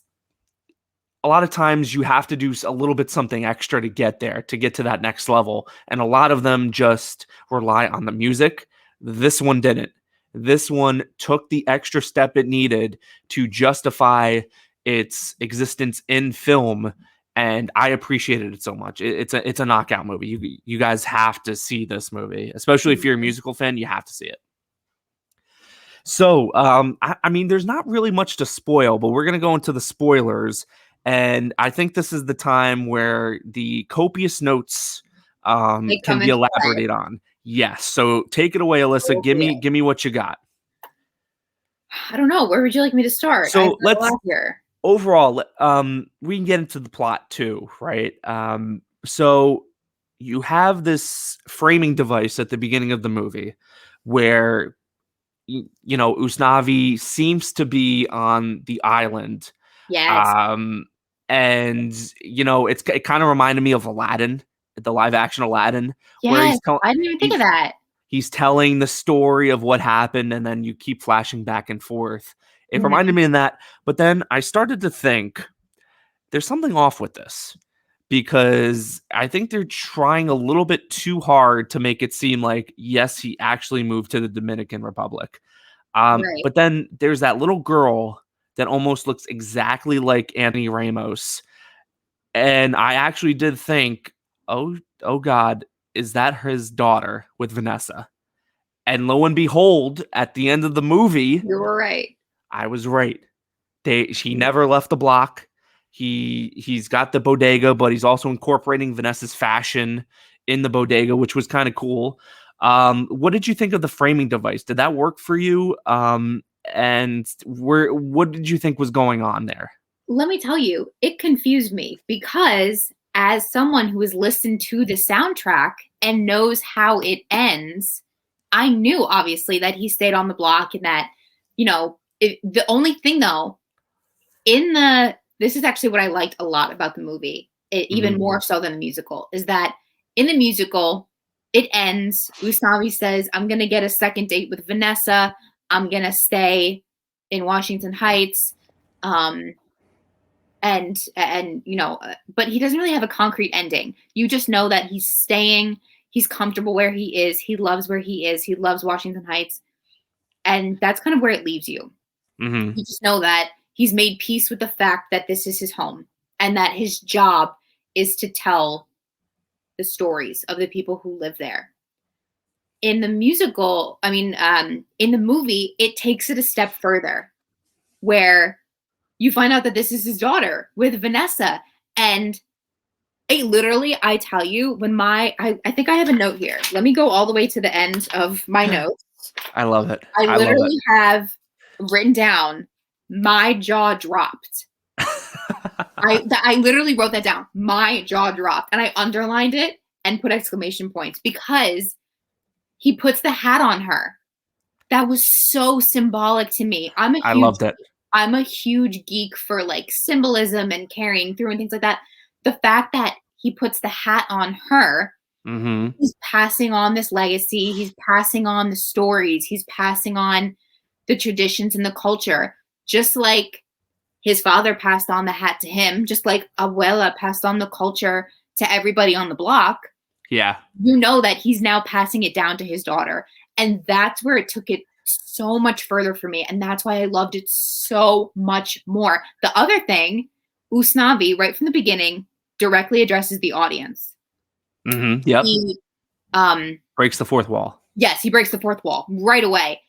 a lot of times you have to do a little bit something extra to get there, to get to that next level. And a lot of them just rely on the music. This one didn't. This one took the extra step it needed to justify its existence in film, and I appreciated it so much. It's a knockout movie. You guys have to see this movie, especially if you're a musical fan. You have to see it. So, I mean, there's not really much to spoil, but we're gonna go into the spoilers, and I think this is the time where the copious notes They can come be into play. elaborated on. Yes. So take it away, Alyssa. Okay. Give me what you got. I don't know. Where would you like me to start? I've So got a let's lot here. overall, we can get into the plot too, right? So you have this framing device at the beginning of the movie where you know, Usnavi seems to be on the island. Yes. Um, and you know, it kind of reminded me of Aladdin, the live action Aladdin, where Yes. I didn't even think of he's that. he's telling the story of what happened, and then you keep flashing back and forth. It reminded Mhm. me of that, but then I started to think there's something off with this because I think they're trying a little bit too hard to make it seem like yes, he actually moved to the Dominican Republic. Right. But then there's that little girl that almost looks exactly like Anthony Ramos, and I actually did think, oh God, is that his daughter with Vanessa? And lo and behold, at the end of the movie, You were right. I was right. She never left the block. He's got the bodega, but he's also incorporating Vanessa's fashion in the bodega, which was kind of cool. What did you think of the framing device? Did that work for you? And what did you think was going on there? Let me tell you, it confused me because as someone who has listened to the soundtrack and knows how it ends, I knew obviously that he stayed on the block and that, the only thing though, this is actually what I liked a lot about the movie, even Hmm. more so than the musical, is that in the musical, it ends. Usnavi says, I'm going to get a second date with Vanessa. I'm going to stay in Washington Heights. Um, but he doesn't really have a concrete ending. You just know that he's staying, he's comfortable where he is, he loves where he is, he loves Washington Heights, and that's kind of where it leaves you. Hmm. You just know that he's made peace with the fact that this is his home and that his job is to tell the stories of the people who live there. In the musical, in the movie, it takes it a step further where you find out that this is his daughter with Vanessa. And I tell you, I think I have a note here. Let me go all the way to the end of my notes. I love it. I I love it. literally have written down, my jaw dropped. I literally wrote that down. My jaw dropped. And I underlined it and put exclamation points because he puts the hat on her. That was so symbolic to me. I loved it. I'm a huge geek for like symbolism and carrying through and things like that. The fact that he puts the hat on her, Hmm. he's passing on this legacy. He's passing on the stories. He's passing on the traditions and the culture, just like his father passed on the hat to him, just like Abuela passed on the culture to everybody on the block. Yeah. You know that he's now passing it down to his daughter. And that's where it took it so much further for me. And that's why I loved it so much more. The other thing, Usnavi, right from the beginning, directly addresses the audience. Yep. He, Breaks the fourth wall. yes, he breaks the fourth wall right away.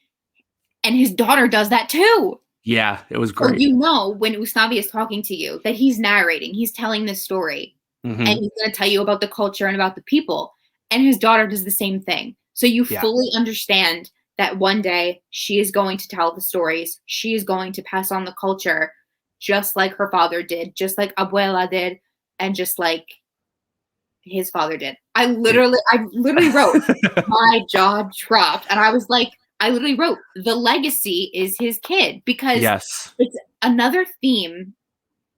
And his daughter does that too. Yeah, it was So great. you know when Usnavi is talking to you that he's narrating, he's telling this story. Hmm. And he's going to tell you about the culture and about the people. And his daughter does the same thing. So you Yeah. fully understand that one day she is going to tell the stories. She is going to pass on the culture just like her father did, just like Abuela did, and just like his father did. I literally wrote, my jaw dropped. And I was like, I literally wrote, the legacy is his kid, because Yes. it's another theme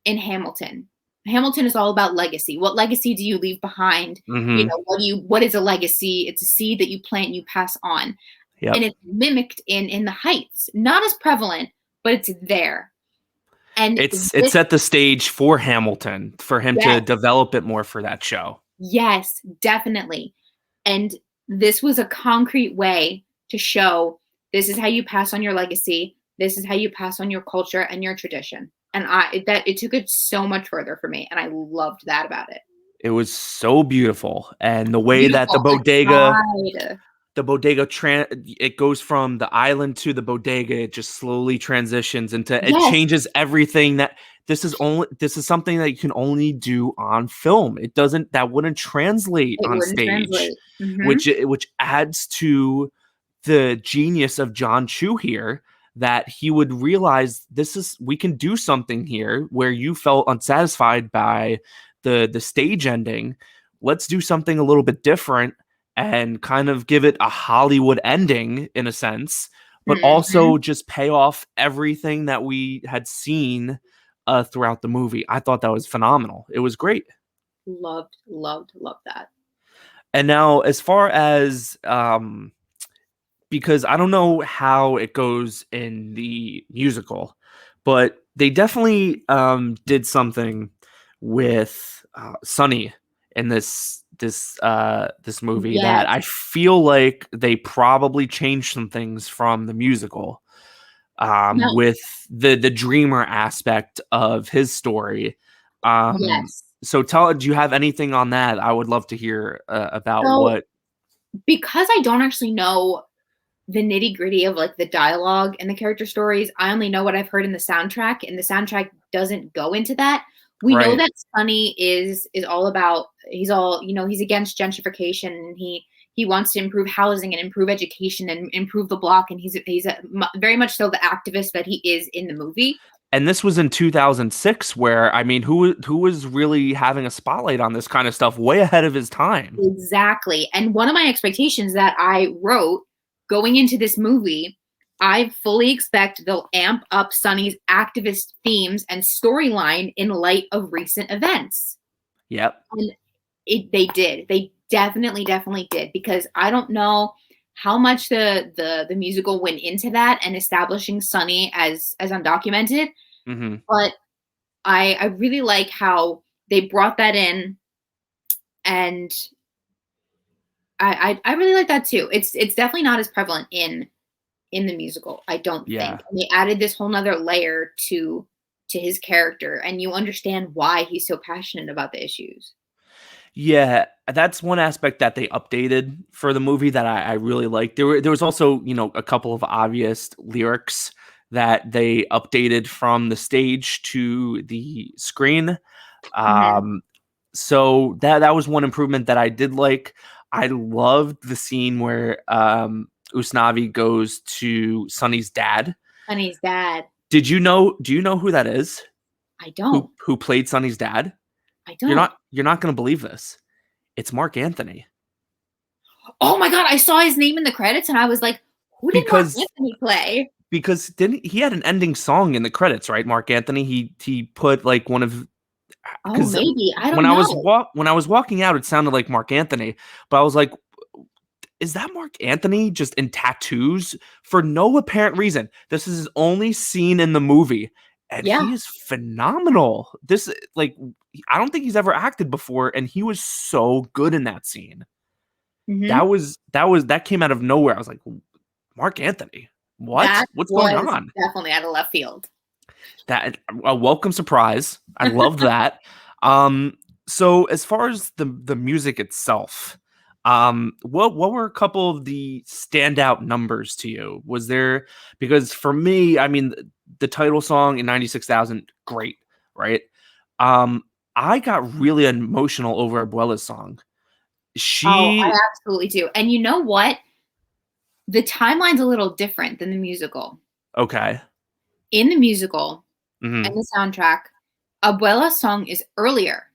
in Hamilton. Hamilton is all about legacy. What legacy do you leave behind? Hmm. What is a legacy? It's a seed that you plant and you pass on. Yep. And it's mimicked in the Heights. Not as prevalent, but it's there. And It set the stage for Hamilton for him to develop it more for that show. yes, definitely. And this was a concrete way to show this is how you pass on your legacy. This is how you pass on your culture and your tradition. And it took it so much further for me, and I loved that about it. It was so beautiful, and the way that Beautiful aside. the bodega it goes from the island to the bodega, it just slowly transitions into, it Yes, changes everything. That this is something that you can only do on film. That wouldn't translate it on wouldn't stage, translate. Mhm. which adds to the genius of John Chu here, that he would realize we can do something here where you felt unsatisfied by the stage ending. Let's do something a little bit different and kind of give it a Hollywood ending in a sense, but Mhm. also just pay off everything that we had seen throughout the movie. I thought that was phenomenal. It was great. Loved, loved, loved that. And now, as far as because I don't know how it goes in the musical, but they definitely did something with Sunny in this movie that Yes. I feel like they probably changed some things from the musical, No. with the dreamer aspect of his story. Yes. So do you have anything on that? I would love to hear about So, what. because I don't actually know the nitty-gritty of, like, the dialogue and the character stories, I only know what I've heard in the soundtrack, and the soundtrack doesn't go into that. We know Right. that Sonny is all about he's against gentrification, and he wants to improve housing and improve education and improve the block, and very much so the activist that he is in the movie. And this was in 2006, where I mean, who was really having a spotlight on this kind of stuff way ahead of his time? Exactly. And one of my expectations that I wrote going into this movie, I fully expect they'll amp up Sonny's activist themes and storyline in light of recent events. Yep. And they did. They definitely, definitely did, because I don't know how much the musical went into that and establishing Sonny as undocumented, Hmm. but I really like how they brought that in, and I really like that too. It's definitely not as prevalent in the musical, I don't Yeah. think. And they added this whole nother layer to his character, and you understand why he's so passionate about the issues. Yeah, that's one aspect that they updated for the movie that I really liked. There was also, a couple of obvious lyrics that they updated from the stage to the screen. Mhm. Um, so that was one improvement that I did like. I loved the scene where Usnavi goes to Sonny's dad. Sonny's dad. Do you know who that is? I Who don't. played Sonny's dad? I You're don't. not going to believe this. It's Mark Anthony. Oh my god, I saw his name in the credits and I was like, "Who did Mark Because Anthony play?" didn't he had an ending song in the credits, right? Mark Anthony. He put like one of, Oh, because maybe. I don't know. when I was walking out, it sounded like Mark Anthony, but I was like, is that Mark Anthony just in tattoos for no apparent reason? This is his only scene in the movie, and Yeah. he is phenomenal. This, like, I don't think he's ever acted before, and he was so good in that scene. Mhm. That came out of nowhere. I was like, Mark Anthony, what? That What's going was on? definitely out of left field. That a welcome surprise. I love that. Um, so as far as the music itself, what were a couple of the standout numbers to you? Was there, because for me, I mean, the title song in 96,000, great, right? Um, I got really emotional over Abuela's song. Oh, I She absolutely do. And you know what? The timeline's a little different than the musical. Okay. In the musical and Hmm. the soundtrack, Abuela's song is earlier,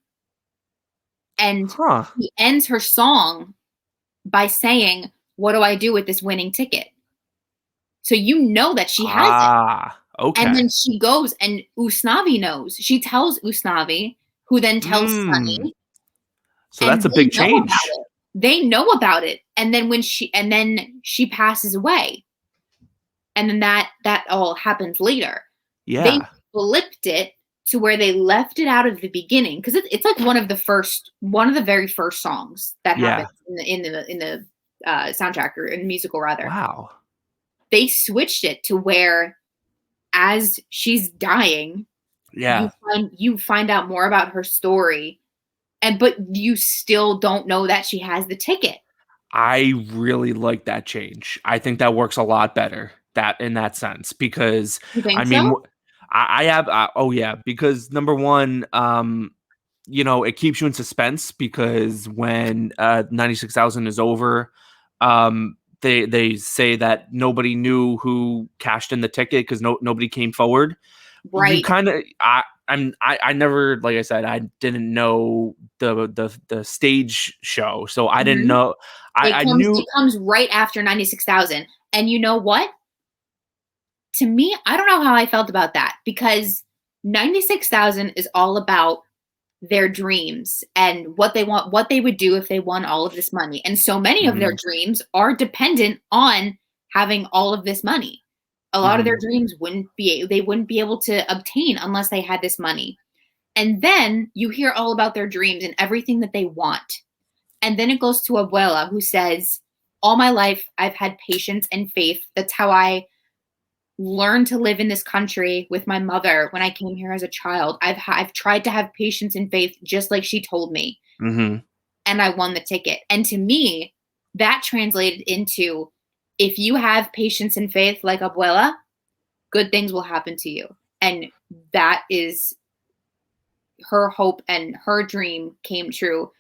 and Huh. she ends her song by saying, "What do I do with this winning ticket?" So you know that she has it. Ah, And okay. then she goes and Usnavi knows. She tells Usnavi, who then tells Mm. Sunny, So and that's a they big know about change. it. They know about it. And then she passes away. And then that all happens later. They Yeah. flipped it to where they left it out of the beginning, because it's like one of the very first songs that Yeah. happens in the soundtrack, or in the musical rather. Wow. They switched it to where, as she's dying, Yeah. You find out more about her story, but you still don't know that she has the ticket. I really like that change. I think that works a lot better that in that sense because You I think mean so? I have oh yeah, because number one, you know, it keeps you in suspense because when 96,000 is over, they say that nobody knew who cashed in the ticket because nobody came forward. You Right. kind of I never, like I said, I didn't know the stage show, so I didn't Mhm. know. I It knew. comes right after 96,000. And you know what? To me, I don't know how I felt about that because 96,000 is all about their dreams and what they want, what they would do if they won all of this money. And so many of their Mhm, dreams are dependent on having all of this money. A lot of their mhm, dreams they wouldn't be able to obtain unless they had this money. And then you hear all about their dreams and everything that they want. And then it goes to Abuela, who says, all my life I've had patience and faith. That's how I learned to live in this country with my mother when I came here as a child. I've tried to have patience and faith just like she told me, mhm. and I won the ticket. And to me, that translated into, if you have patience and faith like Abuela, good things will happen to you. And that is her hope, and her dream came true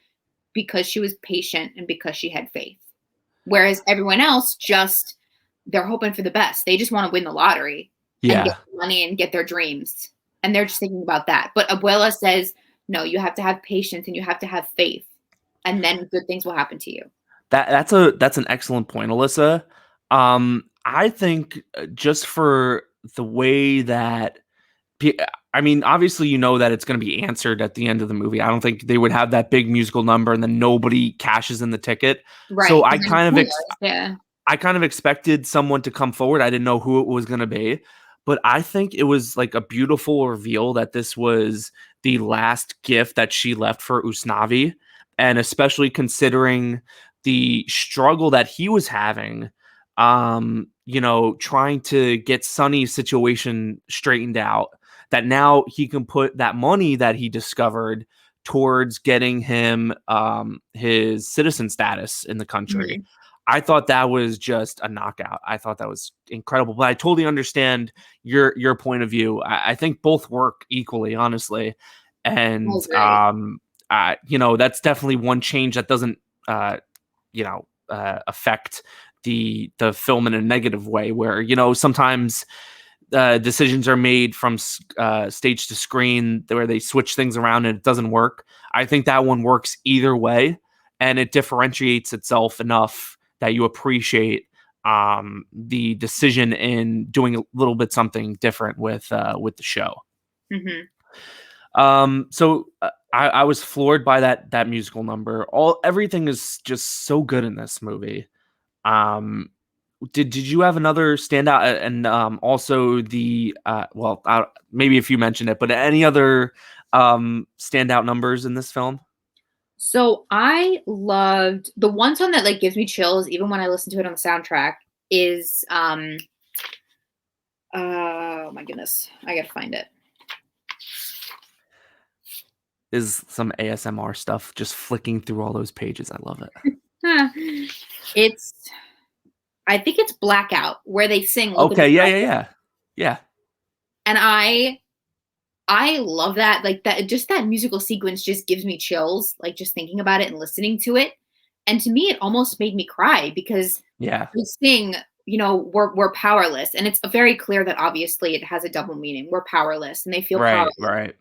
because she was patient and because she had faith. Whereas everyone else just, they're hoping for the best. They just want to win the lottery and get Yeah. money and get their dreams. And they're just thinking about that. But Abuela says, no, you have to have patience and you have to have faith. And then good things will happen to you. That's an excellent point, Alyssa. I think just for the way that Pe I mean, obviously, you know that it's gonna be answered at the end of the movie. I don't think they would have that big musical number and then nobody cashes in the ticket. So Right. Because then who knows? Yeah. I kind of expected someone to come forward. I didn't know who it was gonna be, but I think it was like a beautiful reveal that this was the last gift that she left for Usnavi, and especially considering the struggle that he was having, you know, trying to get Sonny's situation straightened out, that now he can put that money that he discovered towards getting him his citizen status in the country. Mhm. I thought that was just a knockout. I thought that was incredible. But I totally understand your point of view. I think both work equally, honestly. I And agree. you know, that's definitely one change that doesn't uh, you know, affect the film in a negative way. Where you know sometimes decisions are made from stage to screen where they switch things around and it doesn't work. I think that one works either way, and it differentiates itself enough that you appreciate the decision in doing a little bit something different with the show. Mhm. I was floored by that musical number. Everything is just so good in this movie. Um, did you have another standout and also the well maybe if you mentioned it, but any other standout numbers in this film? So I loved the one song that like gives me chills even when I listen to it on the soundtrack is oh my goodness, I gotta find it. Is some ASMR stuff just flicking through all those pages. I love it. Huh. It's, I think it's Blackout where they sing Look at the Okay, yeah, Sky. yeah, yeah. Yeah. And I love that. Like that, just that musical sequence just gives me chills, like just thinking about it and listening to it. And to me, it almost made me cry because Yeah. they sing, we're powerless. And it's very clear that obviously it has a double meaning. We're powerless and they feel Right, powerless. right.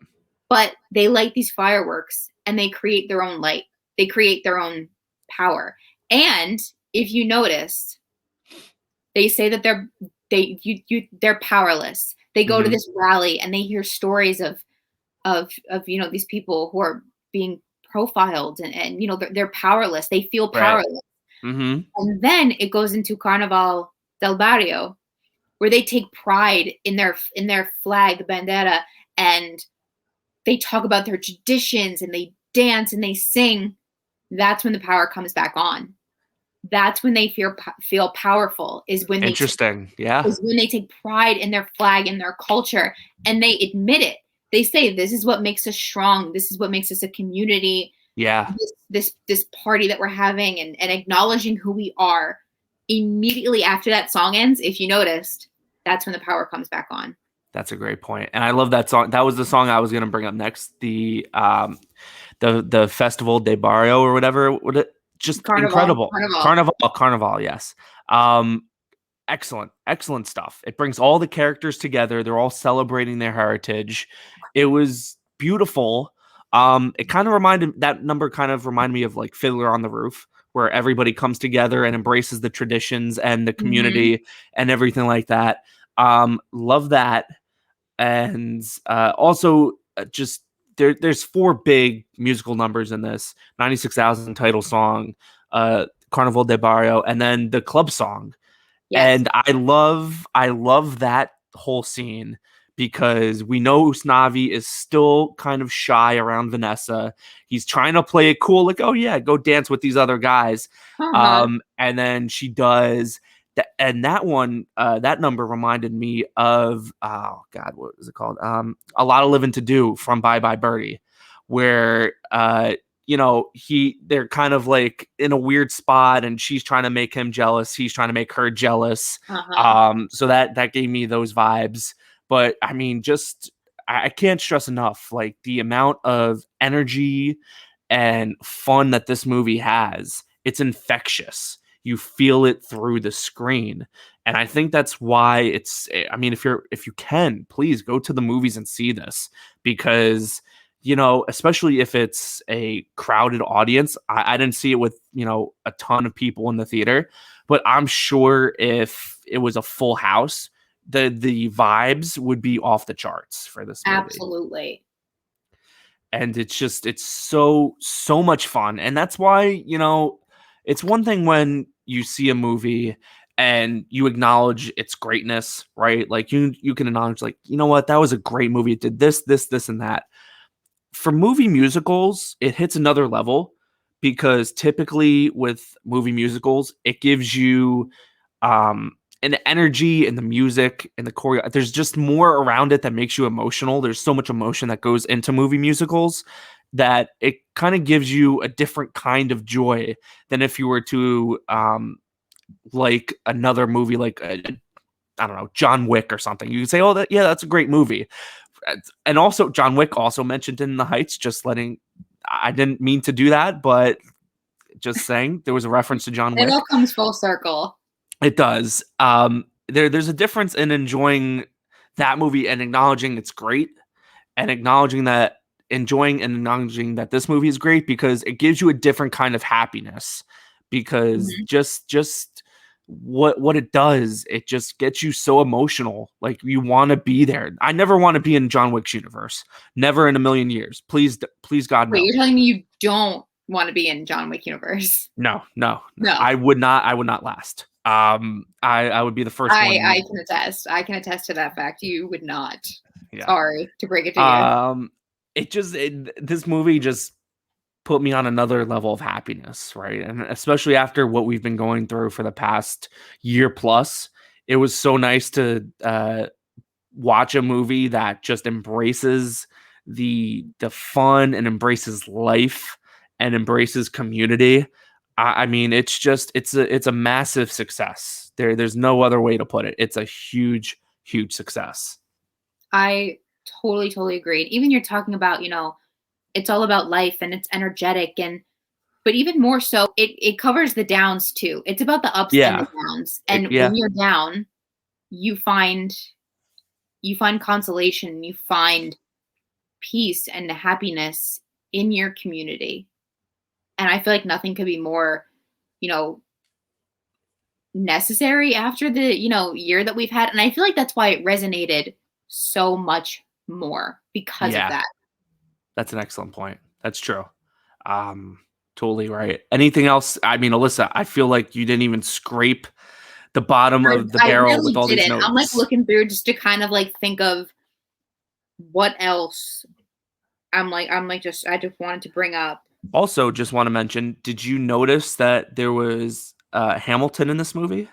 But they light these fireworks and they create their own light. They create their own power. And if you notice, they say that they're powerless. They go to Mhm. this rally and they hear stories of these people who are being profiled and they're powerless. They feel Right. powerless. Mhm. And then it goes into Carnaval del Barrio where they take pride in their flag, the bandera, and they talk about their traditions and they dance and they sing. That's when the power comes back on. That's when they feel powerful, Interesting. Yeah. is when they take pride in their flag and their culture and they admit it. they say this is what makes us strong. This is what makes us a community. Yeah, This party that we're having, and acknowledging who we are. Immediately after that song ends, if you noticed, that's when the power comes back on. that's a great point. And I love that song. That was the song I was going to bring up next. The Festival de Barrio or whatever. Just Carnival, incredible. carnival. Carnival, yes. Um, excellent stuff. It brings all the characters together. They're all celebrating their heritage. It was beautiful. It kind of reminded that number kind of reminded me of like Fiddler on the Roof, where everybody comes together and embraces the traditions and the Mm-hmm. community and everything like that. Love that. And also just there's four big musical numbers in this: 96,000 title song, Carnival de Barrio, and then the club song. Yes. And I love that whole scene because we know Usnavi is still kind of shy around Vanessa. He's trying to play it cool, like, oh yeah, go dance with these other guys. Uh-huh. And then she does that, and that one, that number reminded me of oh god, what was it called? A Lot of Living to Do from Bye Bye Birdie, where they're kind of like in a weird spot and she's trying to make him jealous, he's trying to make her jealous. Uh-huh. So that gave me those vibes. But I mean, just I can't stress enough like the amount of energy and fun that this movie has. It's infectious. You feel it through the screen. And I think that's why I mean, if you can, please go to the movies and see this, because especially if it's a crowded audience. I didn't see it with, a ton of people in the theater, but I'm sure if it was a full house, the vibes would be off the charts for this movie. Absolutely. And it's so much fun. And that's why, it's one thing when you see a movie and you acknowledge its greatness, right? Like you can acknowledge, like, you know what, that was a great movie. It did this and that. For movie musicals, it hits another level because typically with movie musicals, it gives you an energy and the music and the choreo. There's just more around it that makes you emotional. There's so much emotion that goes into movie musicals that it kind of gives you a different kind of joy than if you were to like another movie like I don't know, John Wick or something. You can say, "Oh, that's a great movie." And also John Wick also mentioned in The Heights, just letting I didn't mean to do that, but just saying there was a reference to John It all Wick. comes full circle. It does. There's a difference in enjoying that movie and acknowledging it's great, and enjoying and acknowledging that this movie is great, because it gives you a different kind of happiness. Because Mhm. just what it does, it just gets you so emotional. Like you want to be there. I never want to be in John Wick's universe. Never in a million years. Please God, Wait, no. you're telling me you don't want to be in John Wick universe? No. No. I would not last. I would be the first one. I can attest. I can attest to that fact. You would not. Yeah. Sorry to break it to you. Um, this movie just put me on another level of happiness, right? And especially after what we've been going through for the past year plus, it was so nice to watch a movie that just embraces the fun and embraces life and embraces community. I mean, it's a massive success. There's no other way to put it. It's a huge success. I totally agreed. Even you're talking about, it's all about life and it's energetic, but even more so, it covers the downs too. It's about the ups and the Yeah, downs. And yeah, when you're down, you find consolation, you find peace and happiness in your community. And I feel like nothing could be more, you know, necessary after the, year that we've had. And I feel like that's why it resonated so much more because of yeah. that. That's an excellent point. That's true. Um, totally right. Anything else? I mean, Alyssa, I feel like you didn't even scrape the bottom I, of the I barrel with really all these didn't. I'm like notes. looking through just to kind of like think of what else I just wanted to bring up. Also, just want to mention, did you notice that there was Hamilton in this movie?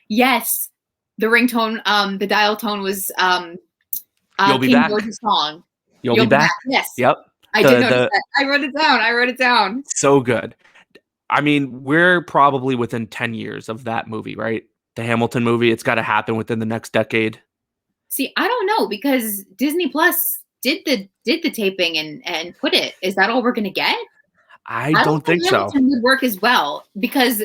Yes, the ringtone, the dial tone was You'll be King back. George's song. You'll Be You'll Be Back. Back. Yes. Yep. I did notice The that. I wrote it down. I wrote it down. so good. I mean, we're probably within 10 years of that movie, right? The Hamilton movie. It's got to happen within the next decade. See, I don't know because Disney Plus did the taping and put it. Is that all we're gonna get? I I don't don't think think so. Hamilton would work as well because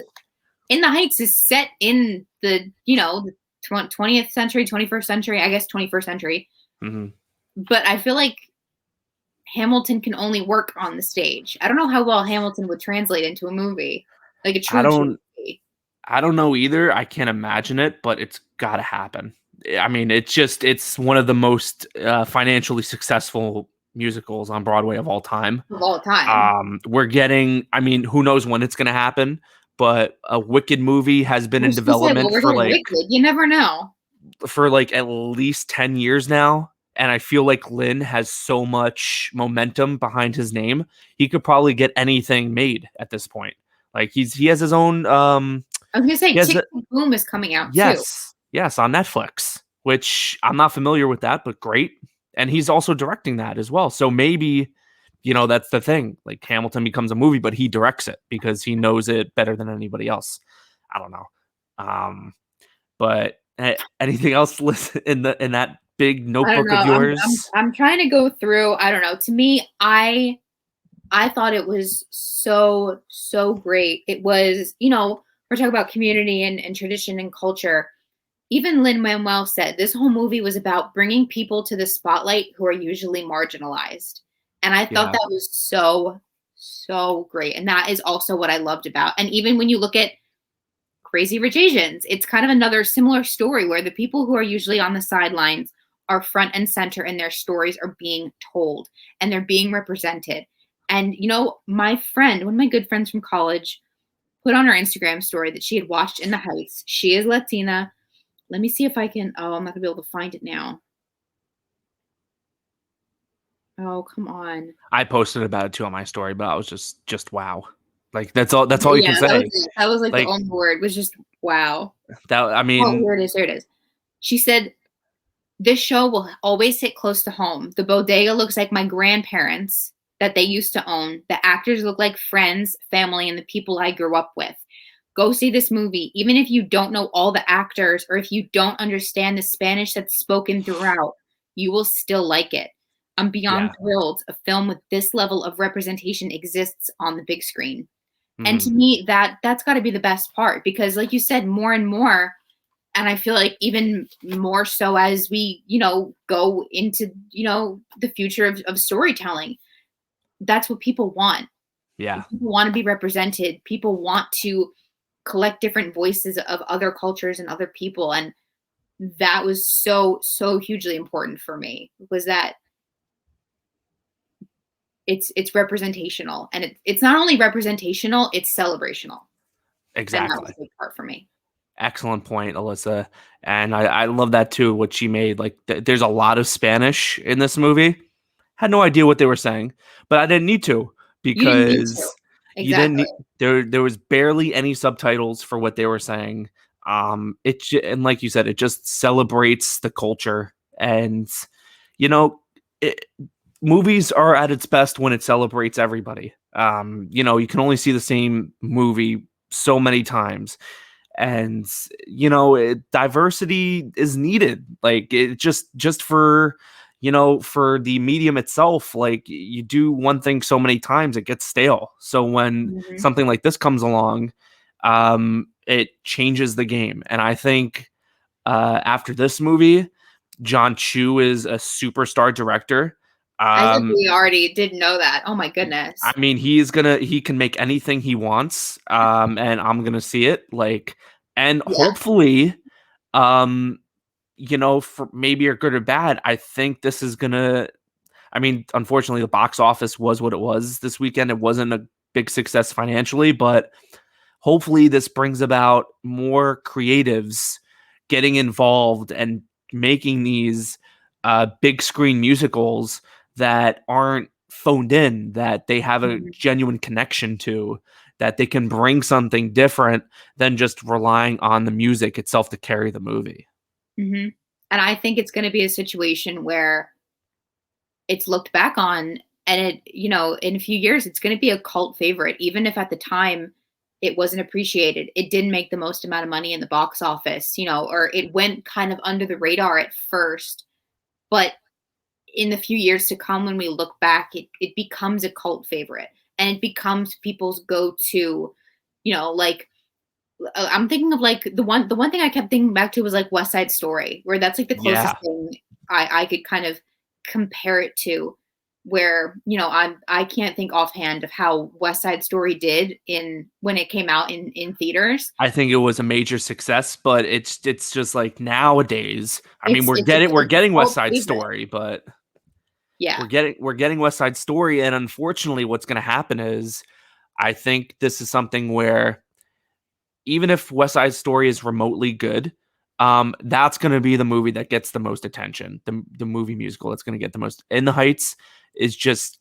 In the Heights is set in the, the 20th century, 21st century, I guess 21st century. Hmm. But I feel like Hamilton can only work on the stage. I don't know how well Hamilton would translate into a movie, like a I true don't movie. I don't know either. I can't imagine it, but it's got to happen. I mean, it's one of the most financially successful musicals on Broadway of all time. Of all time. We're getting, I mean, who knows when it's going to happen, but a Wicked movie has been I in was gonna say, well, development we're getting Wicked. You never know. for like at least 10 years now. And I feel like Lin has so much momentum behind his name. He could probably get anything made at this point. Like he has his own I was gonna say, he has Tick Tick Boom is coming out too. yes, on Netflix, which I'm not familiar with that, but great. And he's also directing that as well. So maybe, that's the thing. Like Hamilton becomes a movie, but he directs it because he knows it better than anybody else. I don't know. But anything else in that big I don't notebook know. of I'm yours? I'm trying to go through. I don't know. To me, I thought it was so great. It was, we're talking about community and tradition and culture. Even Lin-Manuel said this whole movie was about bringing people to the spotlight who are usually marginalized. And I thought Yeah. that was so great. And that is also what I loved about. And even when you look at Crazy Rich Asians, it's kind of another similar story where the people who are usually on the sidelines are front and center and their stories are being told and they're being represented. And my friend, one of my good friends from college, put on her Instagram story that she had watched In the Heights. She is Latina. Let me see if I can. Oh, I'm not gonna be able to find it now. Oh, come on. I posted about it too on my story, but I was just wow. Like that's all you Yeah, can that was say. it. That was like the Like only word was just wow. that I Oh, mean, here it is. Here it is. She said, "This show will always hit close to home. The bodega looks like my grandparents that they used to own. The actors look like friends, family, and the people I grew up with. Go see this movie, even if you don't know all the actors or if you don't understand the Spanish that's spoken throughout, you will still like it. I'm beyond yeah. thrilled a film with this level of representation exists on the big screen." And to Mhm. me, that's got to be the best part because, like you said, more and more, and I feel like even more so as we, go into, the future of storytelling, that's what people want. Yeah. People want to be represented. People want to collect different voices of other cultures and other people. And that was so hugely important for me was that it's representational and it's not only representational, it's celebrational. And that was Exactly. a big part for me. Excellent point, Alyssa. And I love that too, what she made. Like, there's a lot of Spanish in this movie. Had no idea what they were saying, but I didn't need to You didn't need to. because you didn't Exactly. need, there was barely any subtitles for what they were saying. And like you said, it just celebrates the culture. And, you know, it, movies are at its best when it celebrates everybody. You can only see the same movie so many times and diversity is needed, like it just for for the medium itself. Like you do one thing so many times it gets stale, so when Mhm. something like this comes along, it changes the game. And I think after this movie, John Chu is a superstar director. As if um we already didn't know that. Oh my I goodness. mean, he can make anything he wants, and I'm gonna see it. Like, and Yeah. hopefully, for maybe or good or bad, I think this is gonna. I mean, unfortunately, the box office was what it was this weekend. It wasn't a big success financially, but hopefully, this brings about more creatives getting involved and making these big screen musicals that aren't phoned in, that they have a Mhm. genuine connection to, that they can bring something different than just relying on the music itself to carry the movie. Mhm. And I think it's gonna be a situation where it's looked back on, and it, in a few years, it's going to be a cult favorite, even if at the time it wasn't appreciated. It didn't make the most amount of money in the box office, or it went kind of under the radar at first. But in the few years to come, when we look back, it becomes a cult favorite, and it becomes people's go-to, like, I'm thinking of like the one thing I kept thinking back to was like West Side Story, where that's like the closest Yeah. thing I could kind of compare it to, where I can't think offhand of how West Side Story did in when it came out in theaters. I think it was a major success, but it's just like nowadays. I mean, It's it's a we're it's a getting West cult Side favorite. Story, but Yeah, we're getting West Side Story, and unfortunately, what's going to happen is I think this is something where even if West Side Story is remotely good, that's going to be the movie that gets the most attention. The movie musical that's going to get the most. In the Heights is just,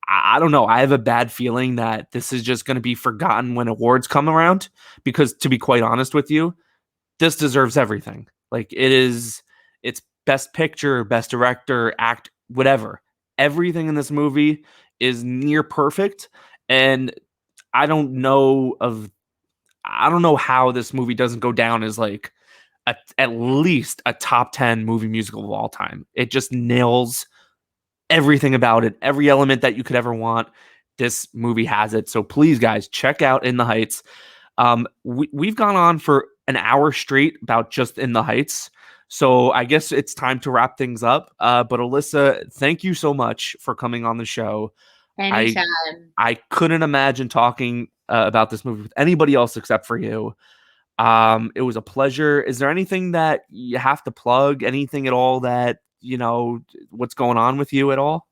I don't know. I have a bad feeling that this is just going to be forgotten when awards come around, because to be quite honest with you, this deserves everything. Like it's best picture, best director, act, whatever. Everything in this movie is near perfect, and I don't know of I don't know how this movie doesn't go down as like at least a top 10 movie musical of all time. It just nails everything about it, every element that you could ever want. This movie has it. So please, guys, check out In the Heights. We've gone on for an hour straight about just In the Heights. So I guess it's time to wrap things up. But Alyssa, thank you so much for coming on the show. I anytime. I couldn't imagine talking about this movie with anybody else except for you. It was a pleasure. Is there anything that you have to plug? Anything at all that, what's going on with you at all?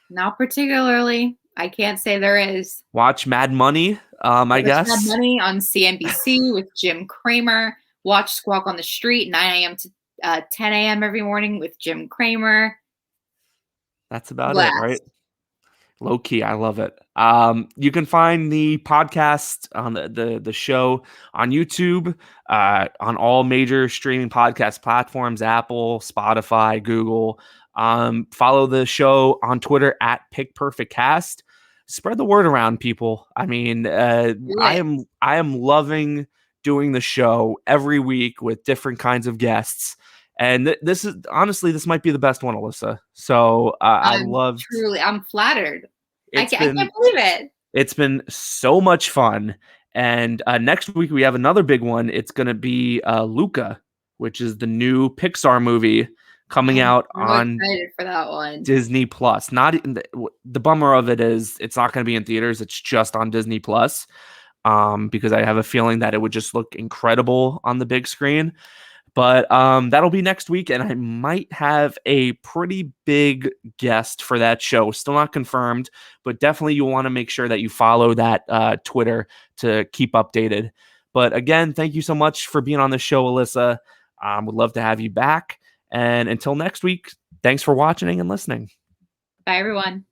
Not particularly. I can't say there is. Watch Mad Money, I Watch Mad guess. Money on CNBC with Jim Cramer. Watch Squawk on the Street, 9 a.m. to 10 a.m. every morning with Jim Cramer. That's about it, right? Blast. Low key, I love it. You can find the podcast on the show on YouTube, on all major streaming podcast platforms: Apple, Spotify, Google. Follow the show on Twitter at PickPerfectCast. Spread the word around, people. I mean, Do it. I am loving doing the show every week with different kinds of guests. And this is honestly, this might be the best one, Alyssa. So I loved. I'm flattered. It's I can't been believe it. it's been so much fun. And next week we have another big one. It's going to be Luca, which is the new Pixar movie coming I'm out so on excited for that one. Disney Plus. Not the bummer of it is it's not going to be in theaters. It's just on Disney Plus. Because I have a feeling that it would just look incredible on the big screen. But that'll be next week, and I might have a pretty big guest for that show. Still not confirmed, but definitely you'll want to make sure that you follow that Twitter to keep updated. But again, thank you so much for being on the show, Alyssa. Would love to have you back. And until next week, thanks for watching and listening. Bye, everyone.